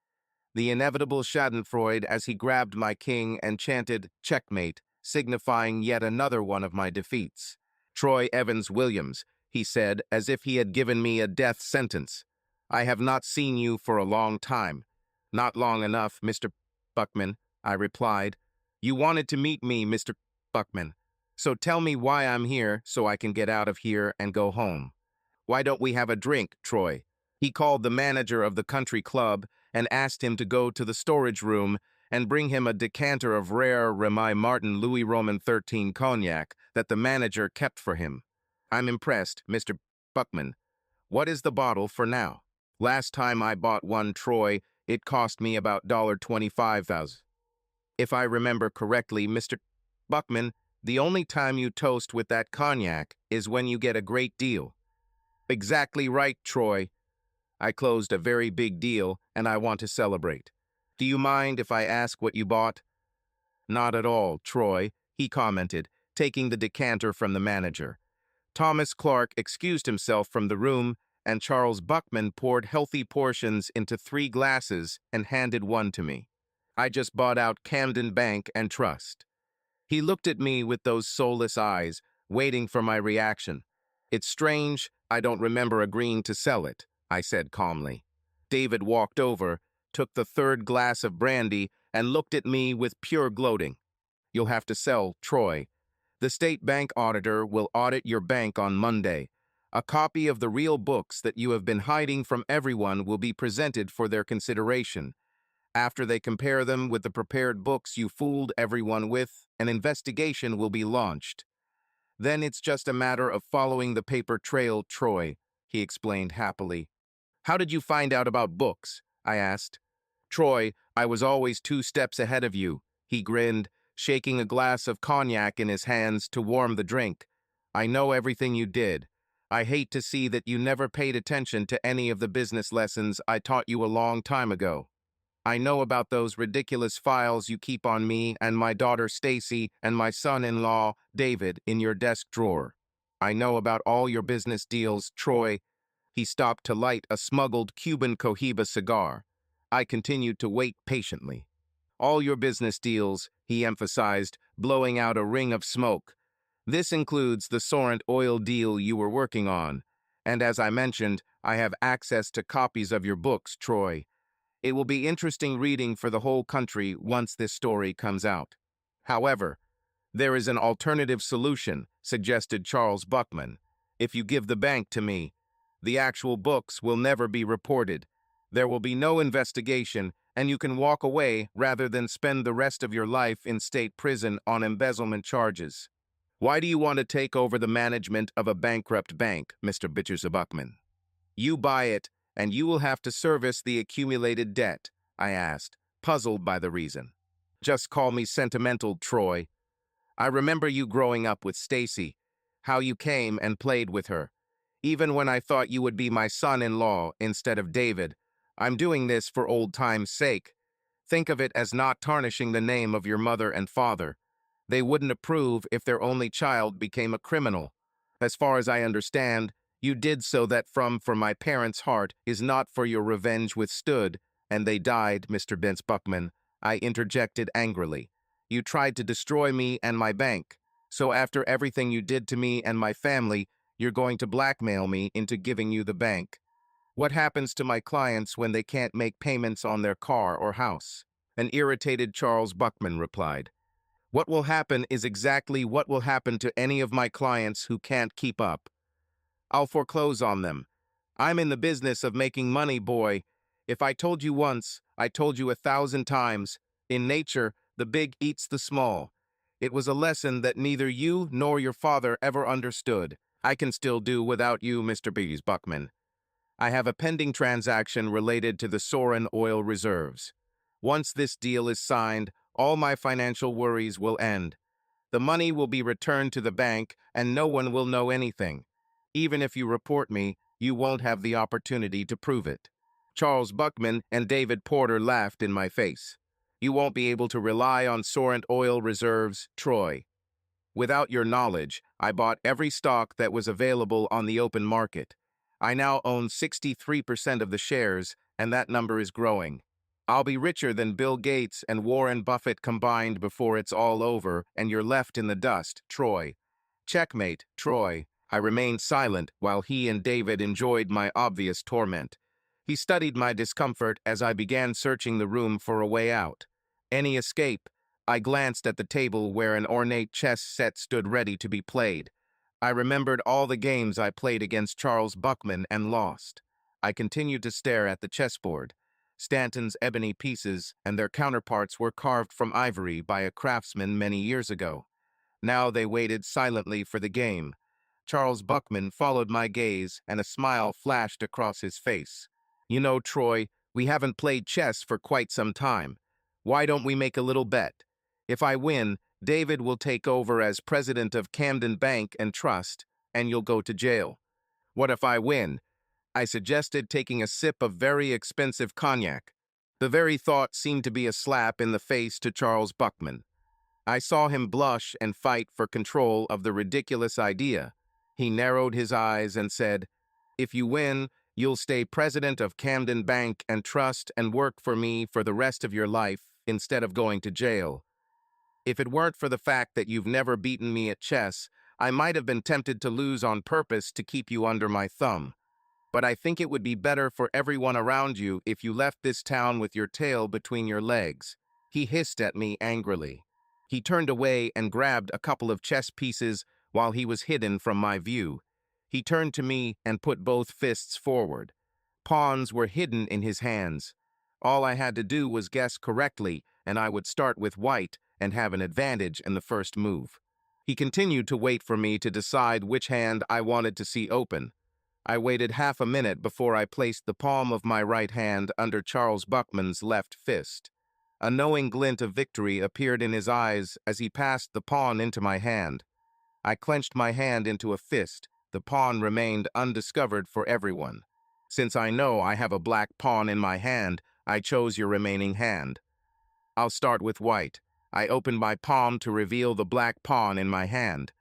The inevitable schadenfreude as he grabbed my king and chanted Checkmate, signifying yet another one of my defeats. "Troy Evans Williams," he said, as if he had given me a death sentence. "I have not seen you for a long time." "Not long enough, Mr. Buckman," I replied. "You wanted to meet me, Mr. Buckman. So tell me why I'm here so I can get out of here and go home." "Why don't we have a drink, Troy?" He called the manager of the country club and asked him to go to the storage room and bring him a decanter of rare Remy Martin Louis Roman 13 cognac that the manager kept for him. I'm impressed, Mr. Buckman. What is the bottle for now? Last time I bought one Troy, it cost me about $25,000. If I remember correctly, Mr. Buckman, the only time you toast with that cognac is when you get a great deal. Exactly right, Troy. I closed a very big deal, and I want to celebrate. Do you mind if I ask what you bought? Not at all, Troy, he commented, taking the decanter from the manager. Thomas Clark excused himself from the room, and Charles Buckman poured healthy portions into 3 glasses and handed one to me. I just bought out Camden Bank and Trust. He looked at me with those soulless eyes, waiting for my reaction. It's strange, I don't remember agreeing to sell it, I said calmly. David walked over, took the 3rd glass of brandy, and looked at me with pure gloating. You'll have to sell, Troy. The state bank auditor will audit your bank on Monday. A copy of the real books that you have been hiding from everyone will be presented for their consideration. After they compare them with the prepared books you fooled everyone with, an investigation will be launched. Then it's just a matter of following the paper trail, Troy, he explained happily. How did you find out about books? I asked. Troy, I was always 2 steps ahead of you, he grinned, shaking a glass of cognac in his hands to warm the drink. I know everything you did. I hate to see that you never paid attention to any of the business lessons I taught you a long time ago. I know about those ridiculous files you keep on me and my daughter Stacy and my son-in-law, David, in your desk drawer. I know about all your business deals, Troy. He stopped to light a smuggled Cuban Cohiba cigar. I continued to wait patiently. All your business deals, he emphasized, blowing out a ring of smoke. This includes the Sorrent oil deal you were working on. And as I mentioned, I have access to copies of your books, Troy. It will be interesting reading for the whole country once this story comes out. However, there is an alternative solution, suggested Charles Buckman. If you give the bank to me, the actual books will never be reported. There will be no investigation, and you can walk away rather than spend the rest of your life in state prison on embezzlement charges. Why do you want to take over the management of a bankrupt bank, Mr. Buckman? You buy it, and you will have to service the accumulated debt, I asked, puzzled by the reason. Just call me sentimental, Troy. I remember you growing up with Stacy, how you came and played with her. Even when I thought you would be my son-in-law instead of David, I'm doing this for old time's sake. Think of it as not tarnishing the name of your mother and father. They wouldn't approve if their only child became a criminal. As far as I understand, you did so that for my parents' heart is not for your revenge withstood, and they died, Mr. Buckman, I interjected angrily. You tried to destroy me and my bank. So after everything you did to me and my family, you're going to blackmail me into giving you the bank. What happens to my clients when they can't make payments on their car or house? An irritated Charles Buckman replied. What will happen is exactly what will happen to any of my clients who can't keep up. I'll foreclose on them. I'm in the business of making money, boy. If I told you once, I told you 1,000 times. In nature, the big eats the small. It was a lesson that neither you nor your father ever understood. I can still do without you, Mr. Buckman. I have a pending transaction related to the Soren oil reserves. Once this deal is signed, all my financial worries will end. The money will be returned to the bank, and no one will know anything. Even if you report me, you won't have the opportunity to prove it. Charles Buckman and David Porter laughed in my face. You won't be able to rely on Sorrent oil reserves, Troy. Without your knowledge, I bought every stock that was available on the open market. I now own 63% of the shares, and that number is growing. I'll be richer than Bill Gates and Warren Buffett combined before it's all over and you're left in the dust, Troy. Checkmate, Troy. I remained silent while he and David enjoyed my obvious torment. He studied my discomfort as I began searching the room for a way out. Any escape? I glanced at the table where an ornate chess set stood ready to be played. I remembered all the games I played against Charles Buckman and lost. I continued to stare at the chessboard. Stanton's ebony pieces and their counterparts were carved from ivory by a craftsman many years ago. Now they waited silently for the game. Charles Buckman followed my gaze, and a smile flashed across his face. You know, Troy, we haven't played chess for quite some time. Why don't we make a little bet? If I win, David will take over as president of Camden Bank and Trust, and you'll go to jail. What if I win? I suggested, taking a sip of very expensive cognac. The very thought seemed to be a slap in the face to Charles Buckman. I saw him blush and fight for control of the ridiculous idea. He narrowed his eyes and said, "If you win, you'll stay president of Camden Bank and Trust and work for me for the rest of your life instead of going to jail. If it weren't for the fact that you've never beaten me at chess, I might have been tempted to lose on purpose to keep you under my thumb. But I think it would be better for everyone around you if you left this town with your tail between your legs." He hissed at me angrily. He turned away and grabbed a couple of chess pieces while he was hidden from my view. He turned to me and put both fists forward. Pawns were hidden in his hands. All I had to do was guess correctly, and I would start with white and have an advantage in the first move. He continued to wait for me to decide which hand I wanted to see open. I waited half a minute before I placed the palm of my right hand under Charles Buckman's left fist. A knowing glint of victory appeared in his eyes as he passed the pawn into my hand. I clenched my hand into a fist. The pawn remained undiscovered for everyone. Since I know I have a black pawn in my hand, I chose your remaining hand. I'll start with white. I opened my palm to reveal the black pawn in my hand.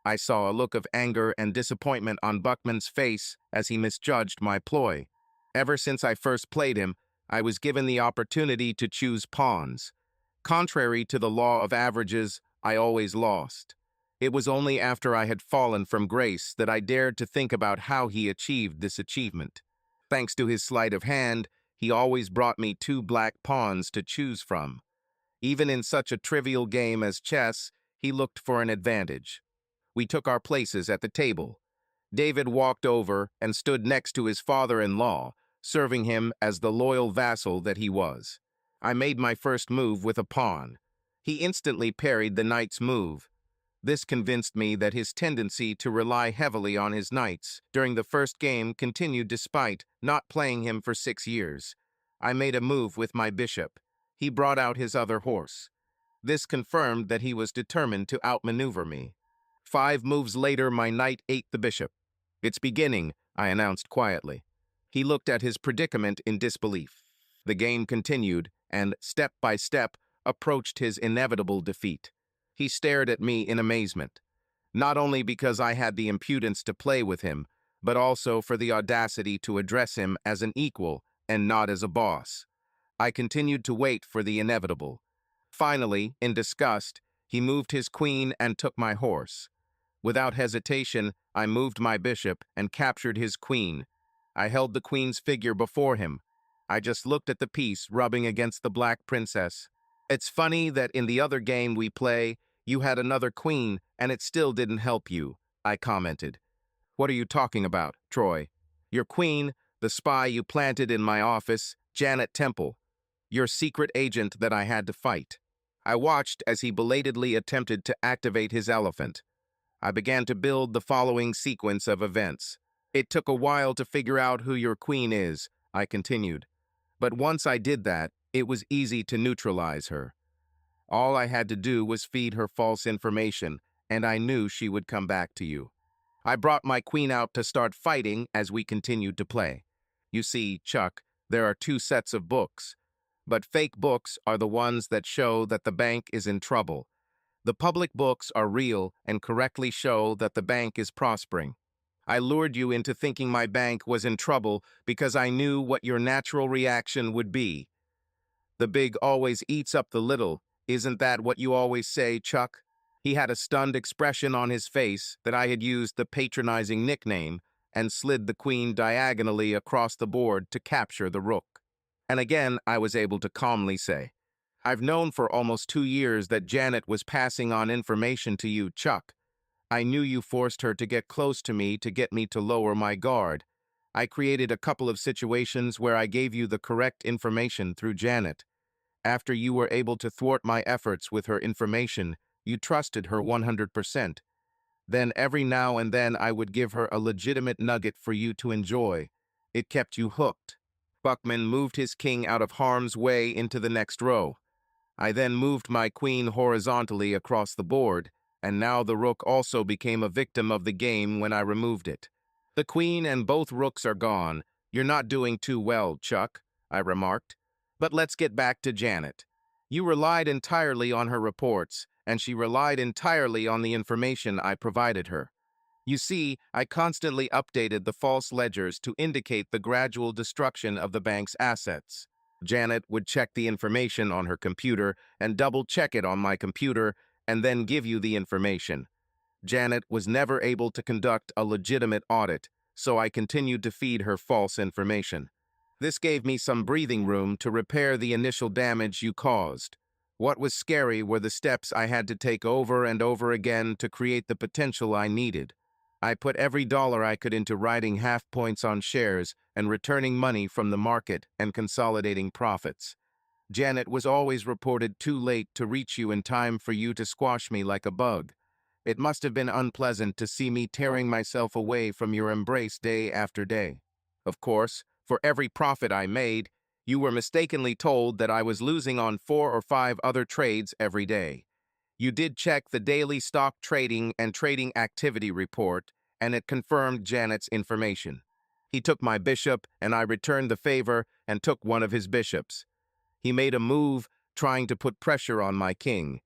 I saw a look of anger and disappointment on Buckman's face as he misjudged my ploy. Ever since I first played him, I was given the opportunity to choose pawns. Contrary to the law of averages, I always lost. It was only after I had fallen from grace that I dared to think about how he achieved this achievement. Thanks to his sleight of hand, he always brought me two black pawns to choose from. Even in such a trivial game as chess, he looked for an advantage. We took our places at the table. David walked over and stood next to his father-in-law, serving him as the loyal vassal that he was. I made my first move with a pawn. He instantly parried the knight's move. This convinced me that his tendency to rely heavily on his knights during the first game continued despite not playing him for 6 years. I made a move with my bishop. He brought out his other horse. This confirmed that he was determined to outmaneuver me. 5 moves later, my knight ate the bishop. "It's beginning," I announced quietly. He looked at his predicament in disbelief. The game continued, and, step by step, approached his inevitable defeat. He stared at me in amazement, not only because I had the impudence to play with him, but also for the audacity to address him as an equal and not as a boss. I continued to wait for the inevitable. Finally, in disgust, he moved his queen and took my horse. Without hesitation, I moved my bishop and captured his queen. I held the queen's figure before him. I just looked at the piece rubbing against the black princess. "It's funny that in the other game we play, you had another queen and it still didn't help you," I commented. "What are you talking about, Troy?" "Your queen, the spy you planted in my office, Janet Temple. Your secret agent that I had to fight." I watched as he belatedly attempted to activate his elephant. I began to build the following sequence of events. "It took a while to figure out who your queen is," I continued. "But once I did that, it was easy to neutralize her. All I had to do was feed her false information, and I knew she would come back to you. I brought my queen out to start fighting as we continued to play. You see, Chuck, there are 2 sets of books. But fake books are the ones that show that the bank is in trouble. The public books are real and correctly show that the bank is prospering. I lured you into thinking my bank was in trouble because I knew what your natural reaction would be. The big always eats up the little. Isn't that what you always say, Chuck?" He had a stunned expression on his face that I had used the patronizing nickname and slid the queen diagonally across the board to capture the rook. And again, I was able to calmly say, "I've known for almost 2 years that Janet was passing on information to you, Chuck. I knew you forced her to get close to me to get me to lower my guard. I created a couple of situations where I gave you the correct information through Janet. After you were able to thwart my efforts with her information, you trusted her 100%. Then every now and then I would give her a legitimate nugget for you to enjoy. It kept you hooked. Buckman moved his king out of harm's way into the next row. I then moved my queen horizontally across the board, and now the rook also became a victim of the game when I removed it. The queen and both rooks are gone. You're not doing too well, Chuck, I remarked. But let's get back to Janet. You relied entirely on her reports, and she relied entirely on the information I provided her. You see, I constantly updated the false ledgers to indicate the gradual destruction of the bank's assets. Janet would check the information on her computer and double-check it on my computer and then give you the information. Janet was never able to conduct a legitimate audit, so I continued to feed her false information. This gave me some breathing room to repair the initial damage you caused. What was scary were the steps I had to take over and over again to create the potential I needed. I put every dollar I could into writing half points on shares and returning money from the market and consolidating profits. Janet was always reported too late to reach you in time for you to squash me like a bug. It must have been unpleasant to see me tearing myself away from your embrace day after day. Of course, for every profit I made, you were mistakenly told that I was losing on 4 or 5 other trades every day. You did check the daily stock trading and trading activity report, and it confirmed Janet's information. He took my bishop, and I returned the favor and took one of his bishops. He made a move, trying to put pressure on my king.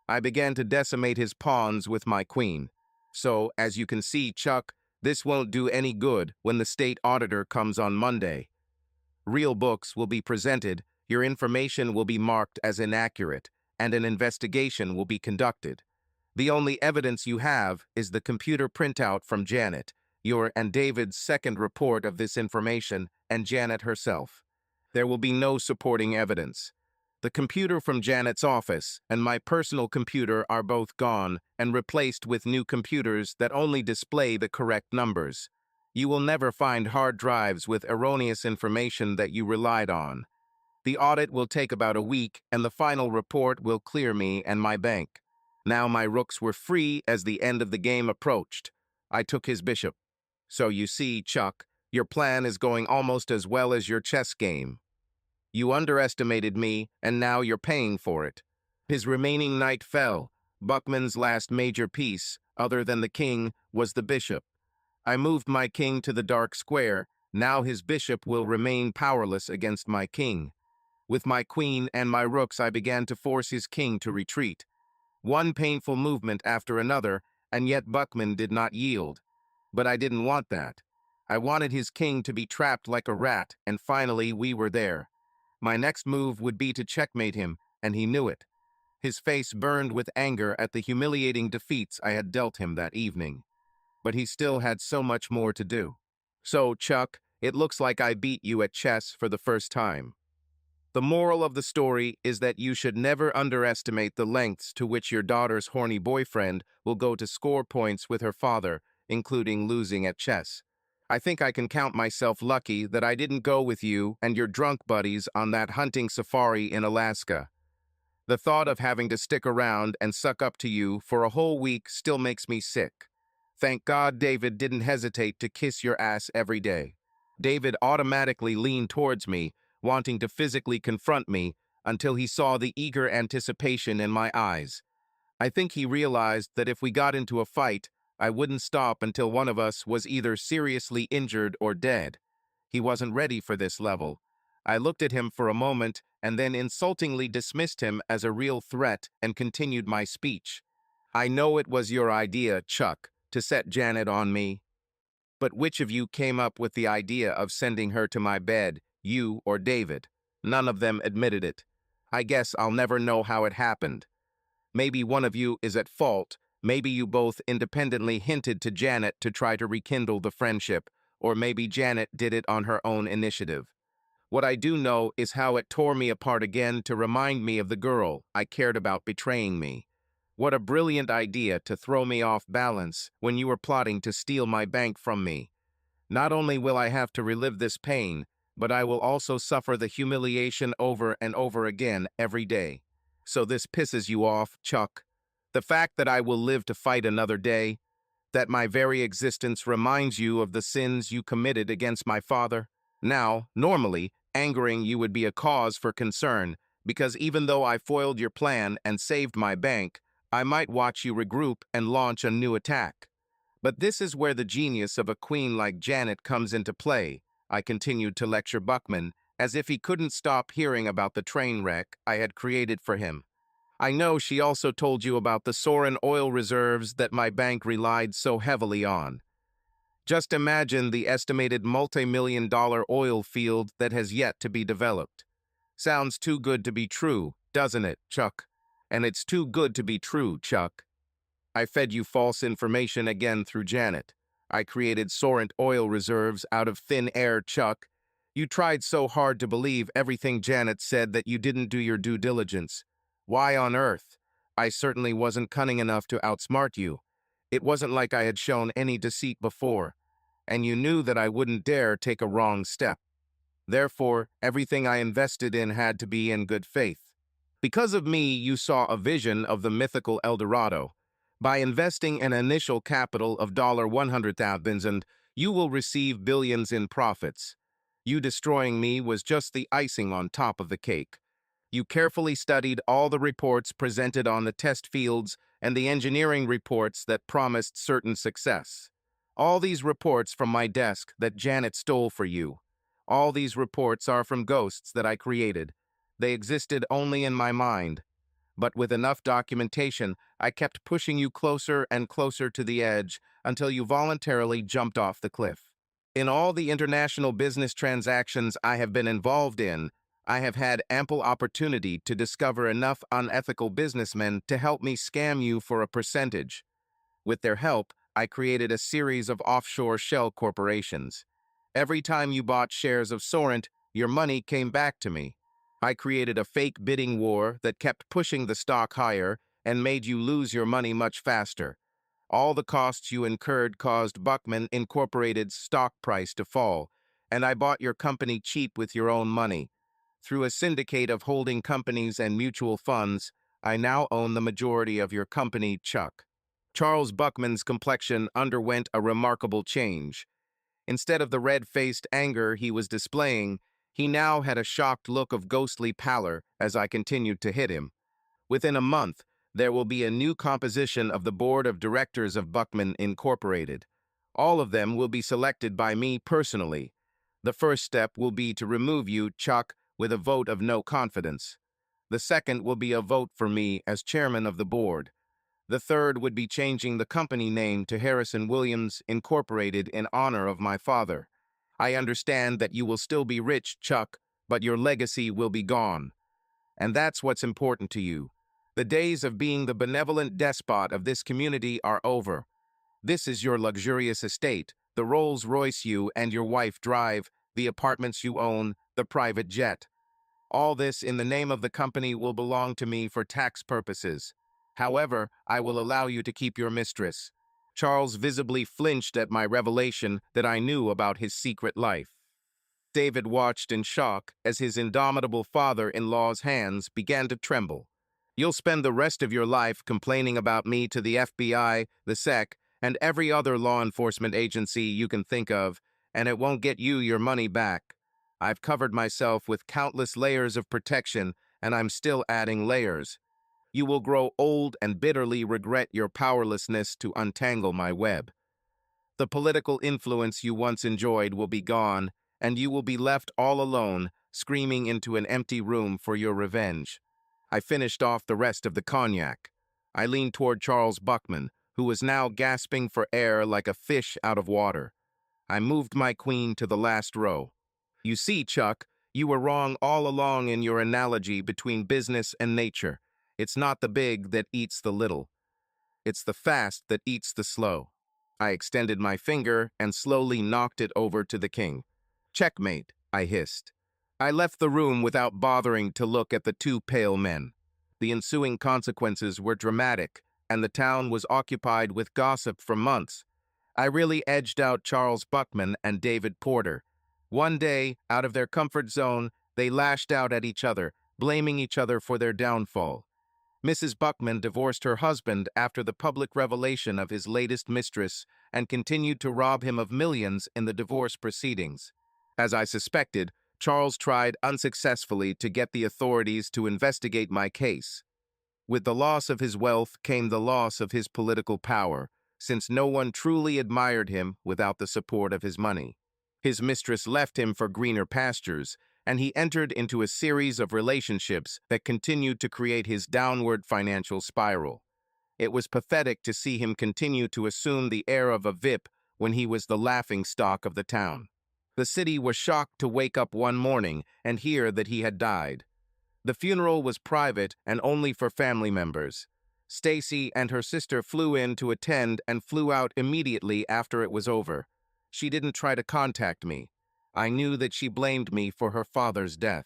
I began to decimate his pawns with my queen. So, as you can see, Chuck, this won't do any good when the state auditor comes on Monday. Real books will be presented, your information will be marked as inaccurate, and an investigation will be conducted. The only evidence you have is the computer printout from Janet, your and David's second report of this information, and Janet herself. There will be no supporting evidence. The computer from Janet's office and my personal computer are both gone and replaced with new computers that only display the correct numbers. You will never find hard drives with erroneous information that you relied on. The audit will take about a week, and the final report will clear me and my bank. Now my rooks were free as the end of the game approached. I took his bishop. So you see, Chuck, your plan is going almost as well as your chess game. You underestimated me, and now you're paying for it. His remaining knight fell. Buckman's last major piece, other than the king, was the bishop. I moved my king to the dark square. Now his bishop will remain powerless against my king. With my queen and my rooks, I began to force his king to retreat. One painful movement after another, and yet Buckman did not yield. But I didn't want that. I wanted his king to be trapped like a rat, and finally we were there. My next move would be to checkmate him, and he knew it. His face burned with anger at the humiliating defeats I had dealt him that evening. But he still had so much more to do. So, Chuck, it looks like I beat you at chess for the first time. The moral of the story is that you should never underestimate the lengths to which your daughter's horny boyfriend will go to score points with her father, including losing at chess. I think I can count myself lucky that I didn't go with you and your drunk buddies on that hunting safari in Alaska. The thought of having to stick around and suck up to you for a whole week still makes me sick. Thank God David didn't hesitate to kiss your ass every day. David automatically leaned towards me, wanting to physically confront me, until he saw the eager anticipation in my eyes. I think he realized that if we got into a fight, I wouldn't stop until one of us was either seriously injured or dead. He wasn't ready for this level. I looked at him for a moment and then insultingly dismissed him as a real threat and continued my speech. I know it was your idea, Chuck, to set Janet on me. But which of you came up with the idea of sending her to my bed, you or David? None of them admitted it. I guess I'll never know how it happened. Maybe one of you is at fault. Maybe you both independently hinted to Janet to try to rekindle the friendship, or maybe Janet did it on her own initiative. What I do know is how it tore me apart again to remind me of the girl I cared about betraying me. What a brilliant idea to throw me off balance when you were plotting to steal my bank from me. Not only will I have to relive this pain, but I will also suffer the humiliation over and over again every day. So this pisses you off, Chuck? The fact that I will live to fight another day? That my very existence reminds you of the sins you committed against my father? Now, normally, angering you would be a cause for concern, because even though I foiled your plan and saved my bank, I might watch you regroup and launch a new attack. But this is where the genius of a queen like Janet comes into play. I continued to lecture Buckman, as if he couldn't stop hearing about the train wreck I had created for him. I know she also told you about the soaring oil reserves that my bank relied so heavily on. Just imagine the estimated multi-million-dollar oil field that has yet to be developed. Sounds too good to be true, doesn't it, Chuck? And it's too good to be true, Chuck. I fed you false information again through Janet. I created soaring oil reserves out of thin air, Chuck. You tried so hard to believe everything Janet said that you didn't do your due diligence. Why on earth? I certainly wasn't cunning enough to outsmart you. It wasn't like I had shown any deceit before, and you knew that I wouldn't dare take a wrong step. Therefore, everything I invested in had to be in good faith. Because of me, you saw a vision of the mythical El Dorado. By investing an initial capital of $100,000, you will receive billions in profits. You destroying me was just the icing on top of the cake. You carefully studied all the reports presented on the test fields and the engineering reports that promised certain success. All these reports from my desk that Janet stole for you. All these reports are from ghosts that I created. They existed only in my mind. But with enough documentation, I kept pushing you closer and closer to the edge until you voluntarily jumped off the cliff. In all the international business transactions I have been involved in, I have had ample opportunity to discover enough unethical businessmen to help me scam you for a percentage. With their help, I created a series of offshore shell corporations. Every time you bought shares of Sorrent, your money came back to me. I created a fake bidding war that kept pushing the stock higher and made you lose your money much faster. All the costs you incurred caused Buckman Incorporated's stock price to fall, and I bought your company cheap with your own money. Through a syndicate of holding companies and mutual funds, I now own the majority of your company, Chuck. Charles Buckman's complexion underwent a remarkable change. Instead of the red-faced anger he was displaying, he now had a shocked look of ghostly pallor as I continued to hit him. Within a month, there will be a new composition of the board of directors of Buckman Incorporated. All of them will be selected by me personally. The first step will be to remove you, Chuck, with a vote of no confidence. The second will be a vote for me as chairman of the board. The third would be changing the company name to Harrison Williams Incorporated in honor of my father. I understand that you will still be rich, Chuck, but your legacy will be gone. And that's what's important to you. The days of being the benevolent despot of this community are over. This is your luxurious estate, the Rolls-Royce you and your wife drive, the apartments you own, the private jet. All this in the name of the company will belong to me for tax purposes. However, I will allow you to keep your mistress. Charles visibly flinched at my revelation that I knew about his secret life. David watched in shock as his indomitable father-in-law's hands began to tremble. You'll spend the rest of your life complaining about me to the FBI, the SEC, and every other law enforcement agency you can think of, and it won't get you your money back. I've covered myself with countless layers of protection, and I'm still adding layers. You will grow old and bitterly regret your powerlessness to untangle my web. The political influence you once enjoyed will be gone, and you will be left all alone, screaming into an empty room for your revenge. I finished off the rest of the cognac. I leaned toward Charles Buckman, who was now gasping for air like a fish out of water. I moved my queen to the last row. You see, Chuck, you were wrong all along in your analogy between business and nature. It's not the big that eats the little. It's the fast that eats the slow. I extended my finger and slowly knocked it over to the king. Checkmate, I hissed. I left the room without bothering to look at the two pale men. The ensuing consequences were dramatic, and the town was occupied with gossip for months. I really edged out Charles Buckman and David Porter. One day, out of their comfort zone, they lashed out at each other, blaming each other for their downfall. Mrs. Buckman divorced her husband after the public revelation of his latest mistress and continued to rob him of millions in the divorce proceedings. As I suspected, Charles tried unsuccessfully to get the authorities to investigate my case. With the loss of his wealth came the loss of his political power, since no one truly admired him without the support of his money. His mistress left him for greener pastures, and he entered into a series of relationships that continued to create his downward financial spiral. It was pathetic to see him continue to assume the air of a VIP when he was the laughingstock of the town. The city was shocked to wake up one morning and hear that he had died. The funeral was private and only for family members. Stacy and her sister flew in to attend and flew out immediately after it was over. She didn't try to contact me. I knew that she blamed me for her father's death.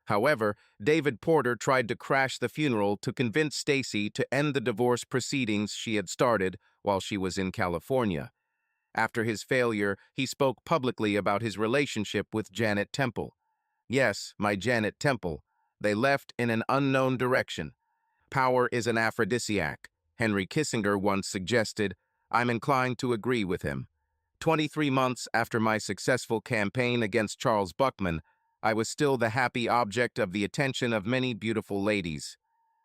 However, David Porter tried to crash the funeral to convince Stacy to end the divorce proceedings she had started while she was in California. After his failure, he spoke publicly about his relationship with Janet Temple. Yes, my Janet Temple. They left in an unknown direction. Power is an aphrodisiac, Henry Kissinger once suggested. I'm inclined to agree with him. 23 months after my successful campaign against Charles Buckman, I was still the happy object of the attention of many beautiful ladies.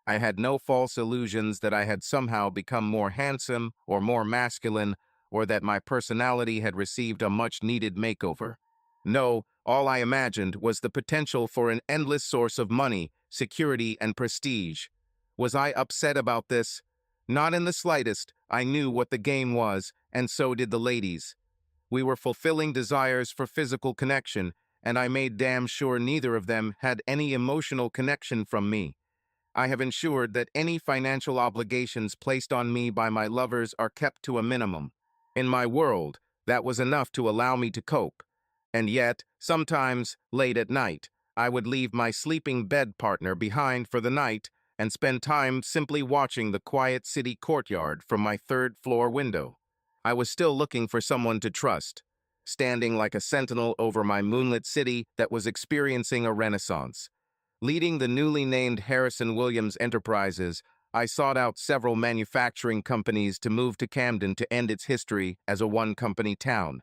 I had no false illusions that I had somehow become more handsome or more masculine, or that my personality had received a much-needed makeover. No, all I imagined was the potential for an endless source of money, security, and prestige. Was I upset about this? Not in the slightest. I knew what the game was, and so did the ladies. We were fulfilling desires for physical connection, and I made damn sure neither of them had any emotional connection from me. I have ensured that any financial obligations placed on me by my lovers are kept to a minimum. In my world, that was enough to allow me to cope. And yet, sometimes, late at night, I would leave my sleeping bed partner behind for the night and spend time simply watching the quiet city courtyard from my third-floor window. I was still looking for someone to trust, standing like a sentinel over my moonlit city that was experiencing a renaissance. Leading the newly named Harrison Williams Enterprises, I sought out several manufacturing companies to move to Camden to end its history as a one-company town.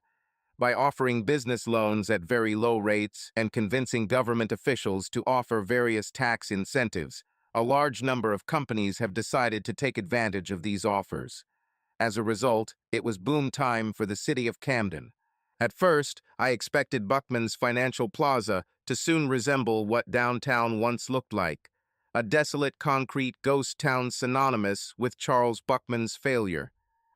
By offering business loans at very low rates and convincing government officials to offer various tax incentives, a large number of companies have decided to take advantage of these offers. As a result, it was boom time for the city of Camden. At first, I expected Buckman's Financial Plaza to soon resemble what downtown once looked like, a desolate concrete ghost town synonymous with Charles Buckman's failure.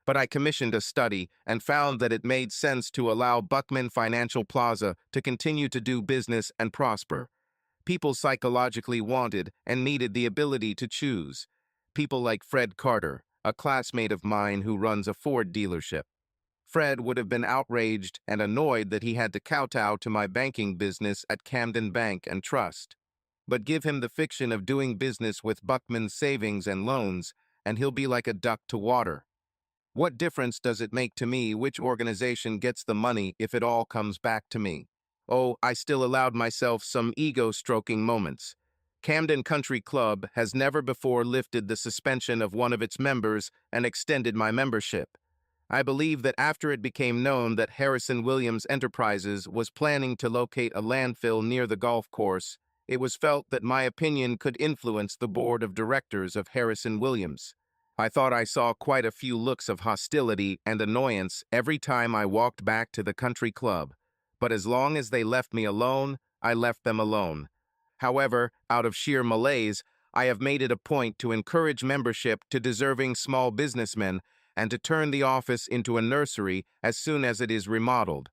But I commissioned a study and found that it made sense to allow Buckman Financial Plaza to continue to do business and prosper. People psychologically wanted and needed the ability to choose. People like Fred Carter, a classmate of mine who runs a Ford dealership. Fred would have been outraged and annoyed that he had to kowtow to my banking business at Camden Bank and Trust. But give him the fiction of doing business with Buckman's Savings and Loans, and he'll be like a duck to water. What difference does it make to me which organization gets the money if it all comes back to me? Oh, I still allowed myself some ego-stroking moments. Camden Country Club has never before lifted the suspension of one of its members and extended my membership. I believe that after it became known that Harrison Williams Enterprises was planning to locate a landfill near the golf course, it was felt that my opinion could influence the board of directors of Harrison Williams. I thought I saw quite a few looks of hostility and annoyance every time I walked back to the country club, but as long as they left me alone, I left them alone. However, out of sheer malaise, I have made it a point to encourage membership to deserving small businessmen and to turn the office into a nursery as soon as it is remodeled.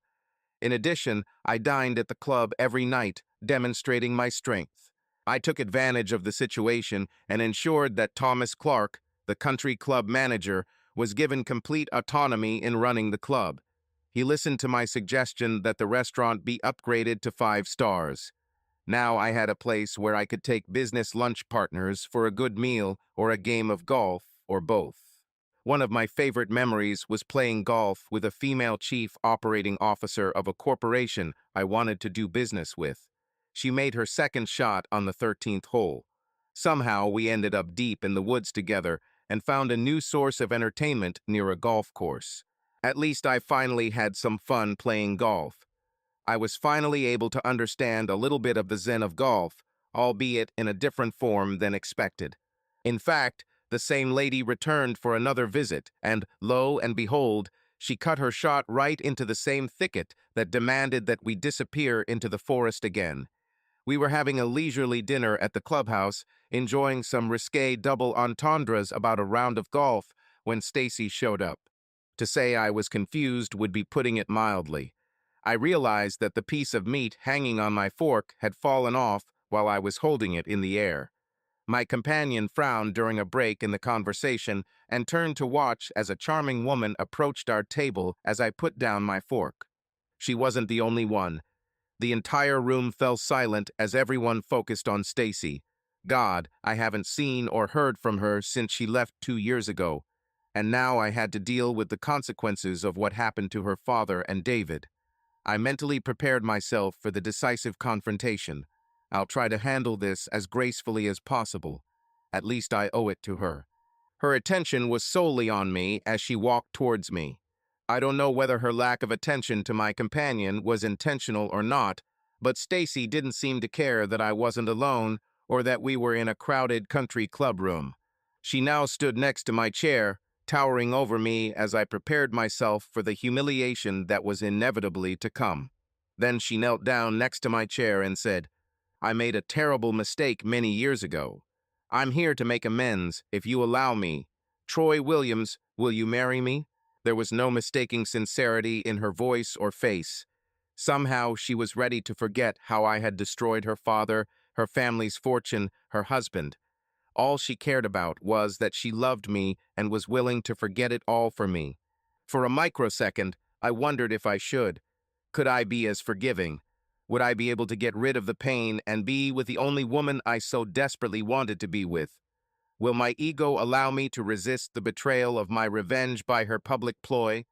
In addition, I dined at the club every night, demonstrating my strength. I took advantage of the situation and ensured that Thomas Clark, the country club manager, was given complete autonomy in running the club. He listened to my suggestion that the restaurant be upgraded to 5 stars. Now I had a place where I could take business lunch partners for a good meal or a game of golf, or both. One of my favorite memories was playing golf with a female chief operating officer of a corporation I wanted to do business with. She made her second shot on the 13th hole. Somehow, we ended up deep in the woods together and found a new source of entertainment near a golf course. At least I finally had some fun playing golf. I was finally able to understand a little bit of the zen of golf, albeit in a different form than expected. In fact, the same lady returned for another visit, and lo and behold, she cut her shot right into the same thicket that demanded that we disappear into the forest again. We were having a leisurely dinner at the clubhouse, enjoying some risque double entendres about a round of golf, when Stacy showed up. To say I was confused would be putting it mildly. I realized that the piece of meat hanging on my fork had fallen off while I was holding it in the air. My companion frowned during a break in the conversation and turned to watch as a charming woman approached our table as I put down my fork. She wasn't the only one. The entire room fell silent as everyone focused on Stacy. God, I haven't seen or heard from her since she left 2 years ago, and now I had to deal with the consequences of what happened to her father and David. I mentally prepared myself for the decisive confrontation. I'll try to handle this as gracefully as possible. At least I owe it to her. Her attention was solely on me as she walked towards me. I don't know whether her lack of attention to my companion was intentional or not, but Stacy didn't seem to care that I wasn't alone or that we were in a crowded country club room. She now stood next to my chair, towering over me as I prepared myself for the humiliation that was inevitably to come. Then she knelt down next to my chair and said, "I made a terrible mistake many years ago. I'm here to make amends, if you allow me. Troy Williams, will you marry me?" There was no mistaking sincerity in her voice or face. Somehow she was ready to forget how I had destroyed her father, her family's fortune, her husband. All she cared about was that she loved me and was willing to forget it all for me. For a microsecond, I wondered if I should. Could I be as forgiving? Would I be able to get rid of the pain and be with the only woman I so desperately wanted to be with? Will my ego allow me to resist the betrayal of my revenge by her public ploy?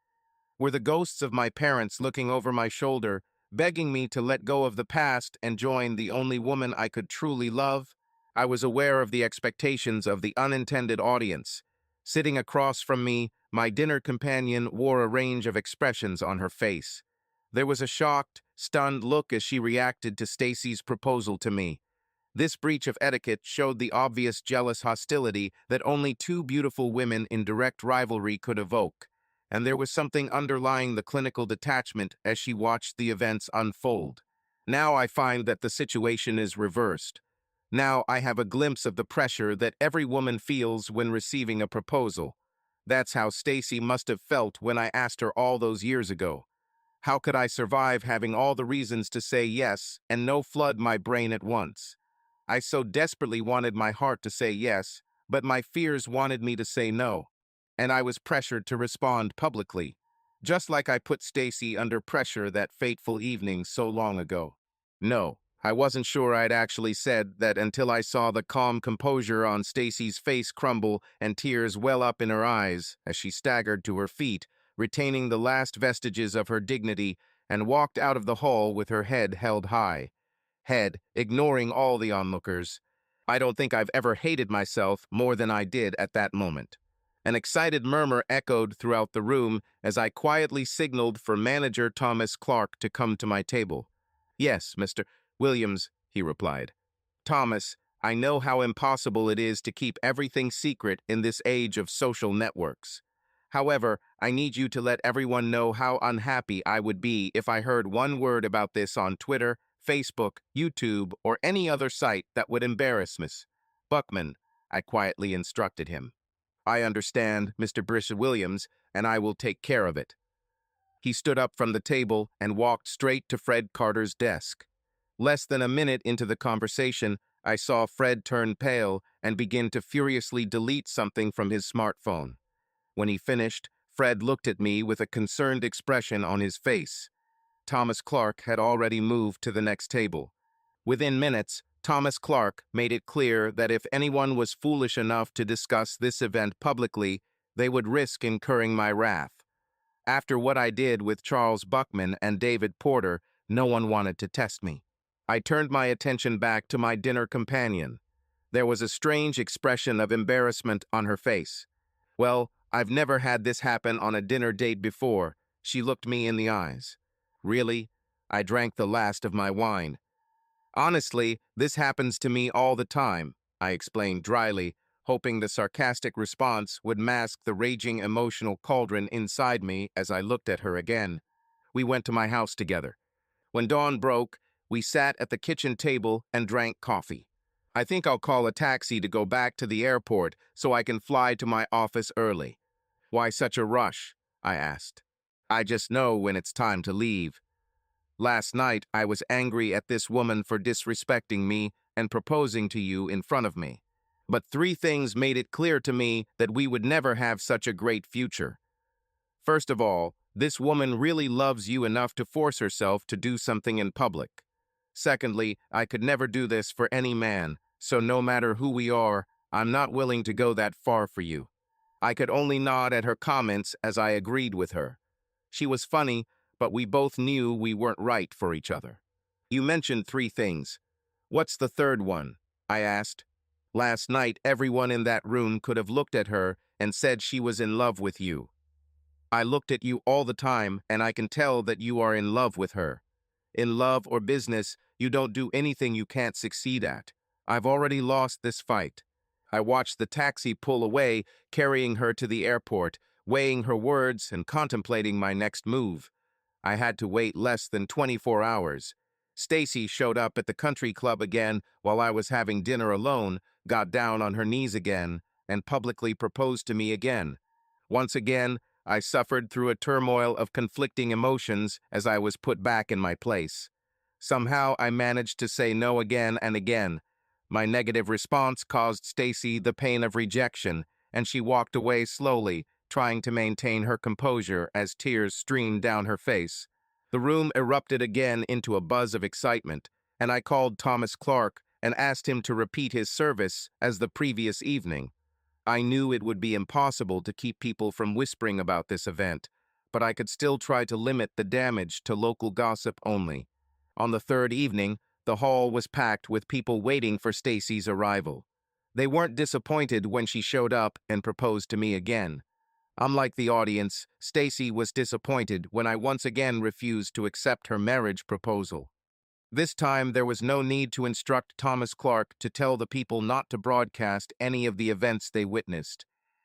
Were the ghosts of my parents looking over my shoulder, begging me to let go of the past and join the only woman I could truly love? I was aware of the expectations of the unintended audience. Sitting across from me, my dinner companion wore a range of expressions on her face. There was a shocked, stunned look as she reacted to Stacy's proposal to me. This breach of etiquette showed the obvious jealous hostility that only two beautiful women in direct rivalry could evoke, and there was something underlying the clinical detachment as she watched the events unfold. Now I find that the situation is reversed. Now I have a glimpse of the pressure that every woman feels when receiving a proposal. That's how Stacy must have felt when I asked her all those years ago. How could I survive having all the reasons to say yes and no flood my brain at once? I so desperately wanted my heart to say yes, but my fears wanted me to say no, and I was pressured to respond publicly, just like I put Stacy under pressure that fateful evening so long ago. No, I wasn't sure I'd actually said that until I saw the calm composure on Stacy's face crumble and tears well up in her eyes as she staggered to her feet, retaining the last vestiges of her dignity, and walked out of the hall with her head held high. Ignoring all the onlookers. I don't think I've ever hated myself more than I did at that moment. An excited murmur echoed throughout the room as I quietly signaled for manager Thomas Clark to come to my table. "Yes, Mr. Williams," he replied. "Thomas, I know how impossible it is to keep everything secret in this age of social networks. However, I need you to let everyone know how unhappy I would be if I heard one word about this on Twitter, Facebook, YouTube, or any other site that would embarrass Miss Buckman," I quietly instructed him. "I understand, Mr. Brish Williams, and I will take care of it." He stood up from the table and walked straight to Fred Carter's desk. Less than a minute into the conversation, I saw Fred turn pale and begin to furiously delete something from his smartphone. When he finished, Fred looked at me with a concerned expression on his face. Thomas Clark had already moved to the next table. Within minutes, Thomas Clark made it clear that if anyone was foolish enough to discuss this event publicly, they would risk incurring my wrath. After what I did with Charles Buckman and David Porter, no one wanted to test me. I turned my attention back to my dinner companion. There was a strange expression of embarrassment on her face. Well, I've never had this happen on a dinner date before. She looked me in the eyes. Really? I drank the last of my wine. Honestly, this happens to me all the time, I explained dryly, hoping the sarcastic response would mask the raging emotional cauldron inside me as I looked at her again. We went to my house together. When dawn broke, we sat at the kitchen table and drank coffee. I think I'll call a taxi to go back to the airport so I can fly to my office early. Why such a rush? I asked. I just know when it's time to leave. Last night, I was angry at this woman for disrespecting me and proposing to you in front of me. But three things made it clear to me that we would never have such a great future. First of all, this woman really loves you enough to force herself to do something in public. Secondly, I could never do this for any man, so no matter who we are, I'm not willing to go that far for you. I could only nod at her comments as I agreed with her. She was funny, but we both knew we weren't right for each other. You mentioned three things. What's the third one? I asked. Last night, everyone in that room could have looked at her and said she was in love with you. I looked at you all the time, and I can tell that you are in love with her. In love or business, you don't do anything you can't succeed at. I've already lost this fight. I watched the taxi pull away, carrying her to the airport, weighing her words and contemplating my next move. I had to wait less than 24 hours. Stacy showed up at the country club again while I was having dinner alone, got down on her knees again, and publicly proposed to me again. Once again, I suffered through a turmoil of conflicting emotions as I was put back in my place. Somehow I managed to say no again and again. My negative response caused Stacy the pain of rejection, and she walked away slowly, trying to maintain her composure as tears streamed down her face. The room erupted again into a buzz of excitement, and I called Thomas Clark and asked him to repeat his service as the previous evening. I knew it would be impossible to keep people from whispering about this event, but I could still try to limit the damage to local gossip only. On the third evening, the hall was packed with people waiting for Stacy's arrival. They weren't disappointed when she showed up and proposed to me again. Unlike the audience, Stacy was disappointed when I once again refused to accept her marriage proposal. This time, there was no need to instruct Thomas Clark to tell the people not to broadcast any of the events they witnessed.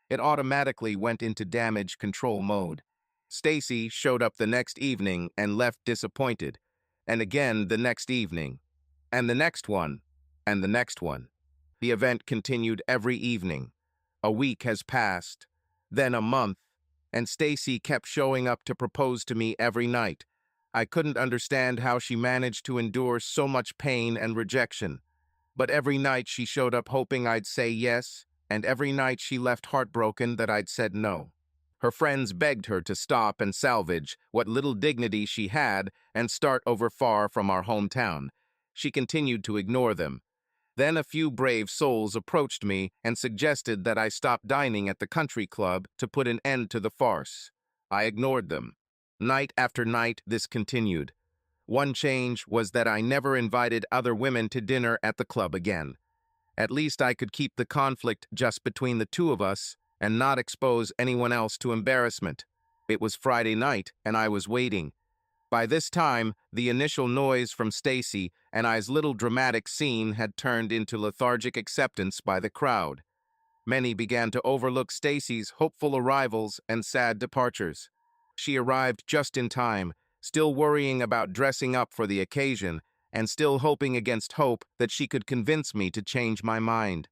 It automatically went into damage control mode. Stacy showed up the next evening and left disappointed, and again the next evening, and the next one, and the next one. The event continued every evening. A week has passed, then a month, and Stacy kept showing up to propose to me every night. I couldn't understand how she managed to endure so much pain and rejection. But every night she showed up hoping I'd say yes, and every night she left heartbroken that I'd said no. Her friends begged her to stop and salvage what little dignity she had and start over far from our hometown. She continued to ignore them. Then a few brave souls approached me and suggested that I stop dining at the country club to put an end to the farce. I ignored them. Night after night, this continued. One change was that I never invited other women to dinner at the club again. At least I could keep the conflict just between the two of us and not expose anyone else to embarrassment. It was Friday night, and I was waiting. By this time, the initial noise from Stacy and I's little dramatic scene had turned into lethargic acceptance by the crowd. Many began to overlook Stacy's hopeful arrivals and sad departures. She arrived just in time, still worrying about dressing up for the occasion, and still hoping against hope that she could convince me to change my mind.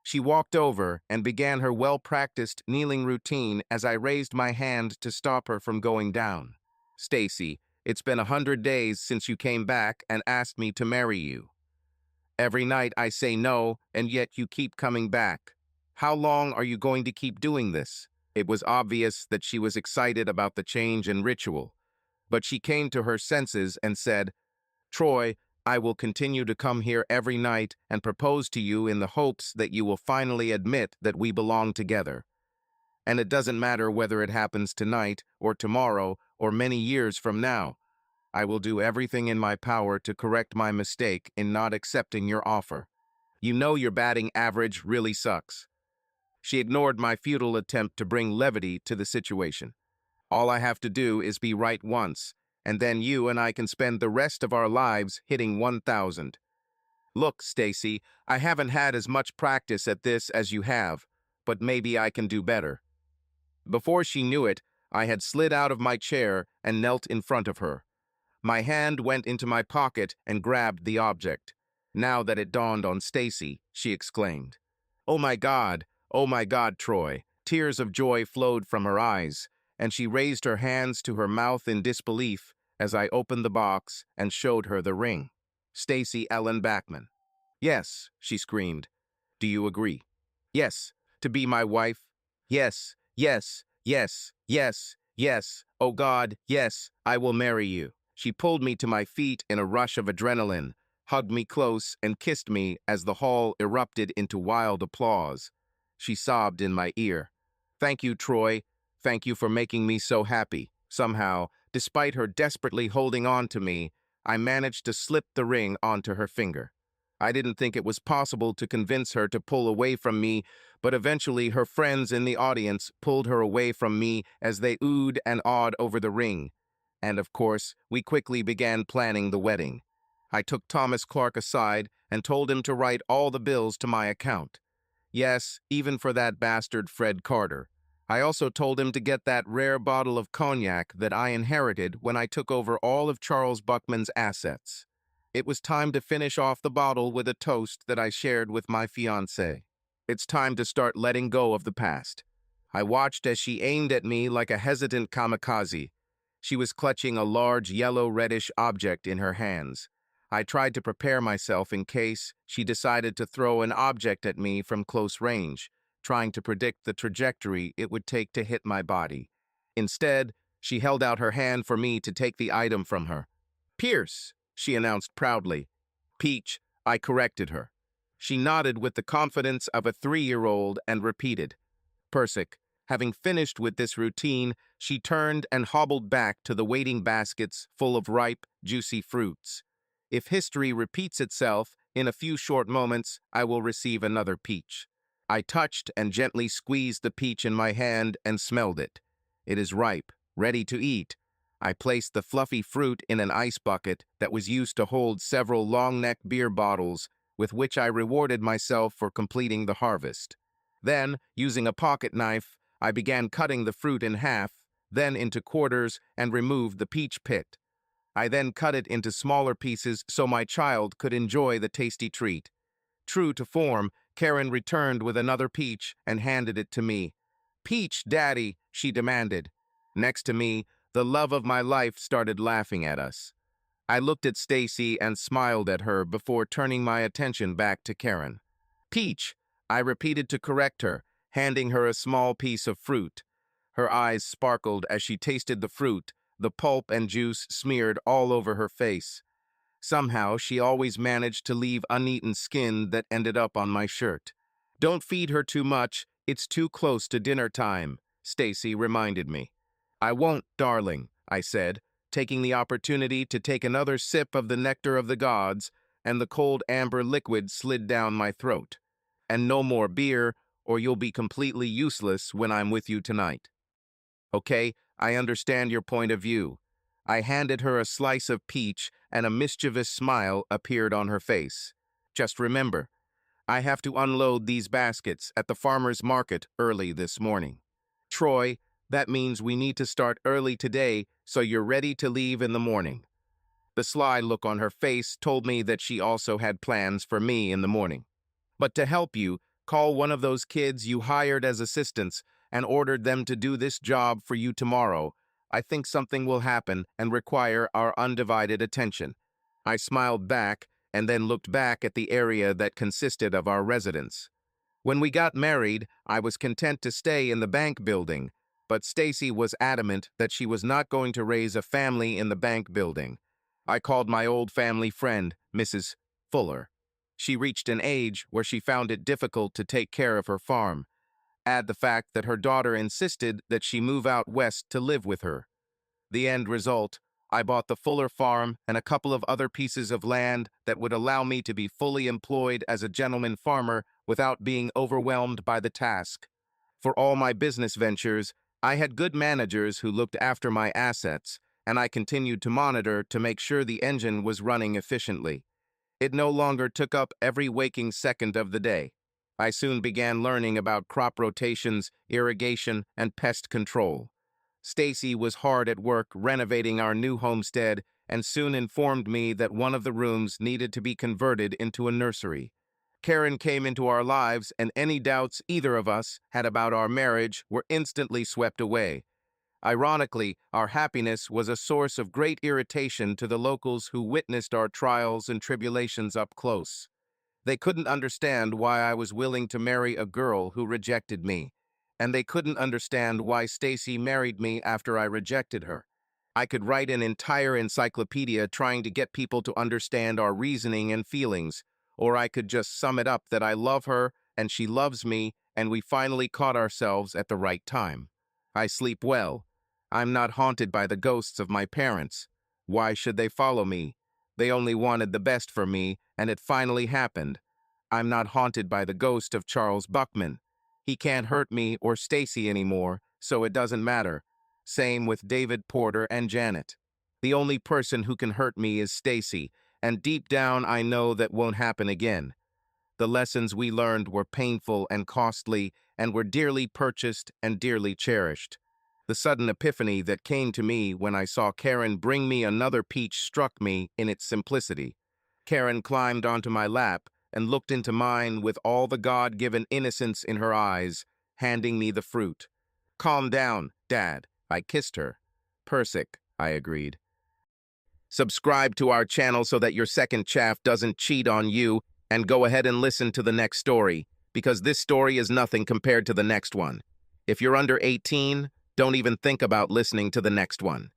She walked over and began her well-practiced kneeling routine as I raised my hand to stop her from going down. Stacy, it's been 100 days since you came back and asked me to marry you. Every night I say no, and yet you keep coming back. How long are you going to keep doing this? It was obvious that she was excited about the change in ritual, but she came to her senses and said, Troy, I will continue to come here every night and propose to you in the hopes that you will finally admit that we belong together. And it doesn't matter whether it happens tonight or tomorrow or many years from now. I will do everything in my power to correct my mistake in not accepting your offer. You know your batting average really sucks. She ignored my futile attempt to bring levity to the situation. All I have to do is be right once, and then you and I can spend the rest of our lives hitting 1,000. Look, Stacy, I haven't had as much practice at this as you have, but maybe I can do better. Before she knew it, I had slid out of my chair and knelt in front of her. My hand went into my pocket and grabbed the object. Now that it dawned on Stacy, she exclaimed, "Oh my God! Oh my God, Troy!" Tears of joy flowed from her eyes, and she raised her hands to her mouth in disbelief as I opened the box and showed her the ring. Stacy Ellen Backman. "Yes," she screamed. "Do you agree?" "Yes, to be my wife. Yes, yes, yes, yes, yes. Oh God, yes, I will marry you." She pulled me to my feet in a rush of adrenaline, hugged me close, and kissed me as the hall erupted into wild applause. She sobbed in my ear. "Thank you, Troy. Thank you for making me so happy." Somehow, despite her desperately holding on to me, I managed to slip the ring onto her finger. I didn't think it was possible to convince her to pull away from me, but eventually her friends in the audience pulled her away from me as they oohed and awed over the ring. And of course, we quickly began planning the wedding. I took Thomas Clark aside and told him to write all the bills to my account. Yes, even for that bastard Fred Carter. I also told him to get that rare bottle of cognac that I inherited when I took over all of Charles Buckman's assets. It was time to finish off the bottle with a toast that I shared with my fiancée. It's time to start letting go of the past. I watched as she aimed at me like a hesitant kamikaze. She was clutching a large yellow-reddish object in her hands. I tried to prepare myself in case she decided to throw an object at me from close range, trying to predict the trajectory it would take to hit my body. Instead, she held out her hand for me to take the item from her. "Pierce," she announced proudly. "Peach," I corrected her. She nodded with the confidence of a 3-year-old and repeated, "Persic." Having finished with this routine, she turned and hobbled back to the waiting baskets full of ripe, juicy fruits. If history repeats itself, in a few short moments, I will receive another peach. I touched and gently squeezed the peach in my hand and smelled it. It is ripe, ready to eat. I placed the fluffy fruit in an ice bucket that was used to hold several long-neck beer bottles, with which I rewarded myself for completing the harvest. Then, using a pocket knife, I began cutting the fruit in half, then into quarters, and removed the peach pit. I then cut it into smaller pieces so my child could enjoy the tasty treat. True to form, Karen returned with another peach and handed it to me. "Peach, Daddy," she demanded. Next to me, the love of my life started laughing at us. I looked at Stacy and smiled at her before turning my attention back to Karen. "Peach," I repeated to correct her, handing her a small piece of fruit. Her eyes sparkled as she tasted the fruit, the pulp and juice smeared all over her face. Somehow, she always managed to leave uneaten skin that ended up on my shirt. "Don't feed her too much, it's too close to dinner time," Stacy reminded me. "I won't, darling," I said, taking the opportunity to take another sip of the nectar of the gods, and the cold amber liquid slid down my throat. "And no more beer, or you'll be completely useless when I'm with you tonight." "Okay, I understand your point of view." I handed her a slice of peach, and a mischievous smile appeared on her face. "Just remember, I have to unload these baskets at the farmer's market early this morning. Troy, that means we need to start early today so you're ready to leave in the morning." The sly look on her face told me that she also had plans for me in the morning. "But to help you, call one of those kids you hired as assistants and ordered them to do this job for you tomorrow. I think something will happen and require our undivided attention." I smiled back and then looked back at the area that consisted of our residence. When we got married, I was content to stay in the bank building, but Stacy was adamant that she was not going to raise a family in the bank building. I called my old family friend, Mrs. Fuller. She reached an age where she found it difficult to take care of her farm. Add the fact that her daughter insisted that she move out west to live with her. The end result I bought the Fuller farm and a couple of other pieces of land that would allow me to be fully employed as a gentleman farmer without being overwhelmed by the task. For all my business ventures, I had good managers who looked after my assets, and I continued to monitor to make sure the engine was running efficiently. It no longer took up every waking second of the day. I soon began learning about crop rotations, irrigation, and pest control. Stacy was hard at work renovating our new homestead and soon informed me that one of the rooms needed to be converted into a nursery. Karen came into our lives, and any doubts either of us had about our marriage were instantly swept away. Ironically, our happiness was a source of great irritation to the locals who witnessed our trials and tribulations up close. They couldn't understand why I was willing to marry a girl who rejected me, and they couldn't understand why Stacy married me after I rejected her. I could write an entire encyclopedia trying to get people to understand our reasoning and feelings, or I could just sum it up that I love her and she loves me and we finally caught ourselves at the right time. I sleep well. I'm not haunted by the ghosts of my parents. Why should they follow me? They only wanted the best for me, and it finally happened. I'm not haunted by the ghost of Charles Buckman. He can't hurt me or Stacy anymore, so it doesn't matter. Same with David Porter and Janet. The only person who can hurt me is Stacy, and deep down I know that won't happen again. The lessons we learned were painful and costly, and were dearly purchased and dearly cherished. The sudden epiphany that came to me when I saw Karen bring me another peach struck me in its simplicity. Karen climbed onto my lap and looked into mine with all the God-given innocence in her eyes, handing me the fruit. "Calm down, Dad," I kissed her. "Persic," I agreed. Subscribe to our channel so that your second chaff doesn't cheat on you, and go ahead and listen to the next story, because this story is nothing compared to the next one. If you're under 18, don't even think about listening to the next one.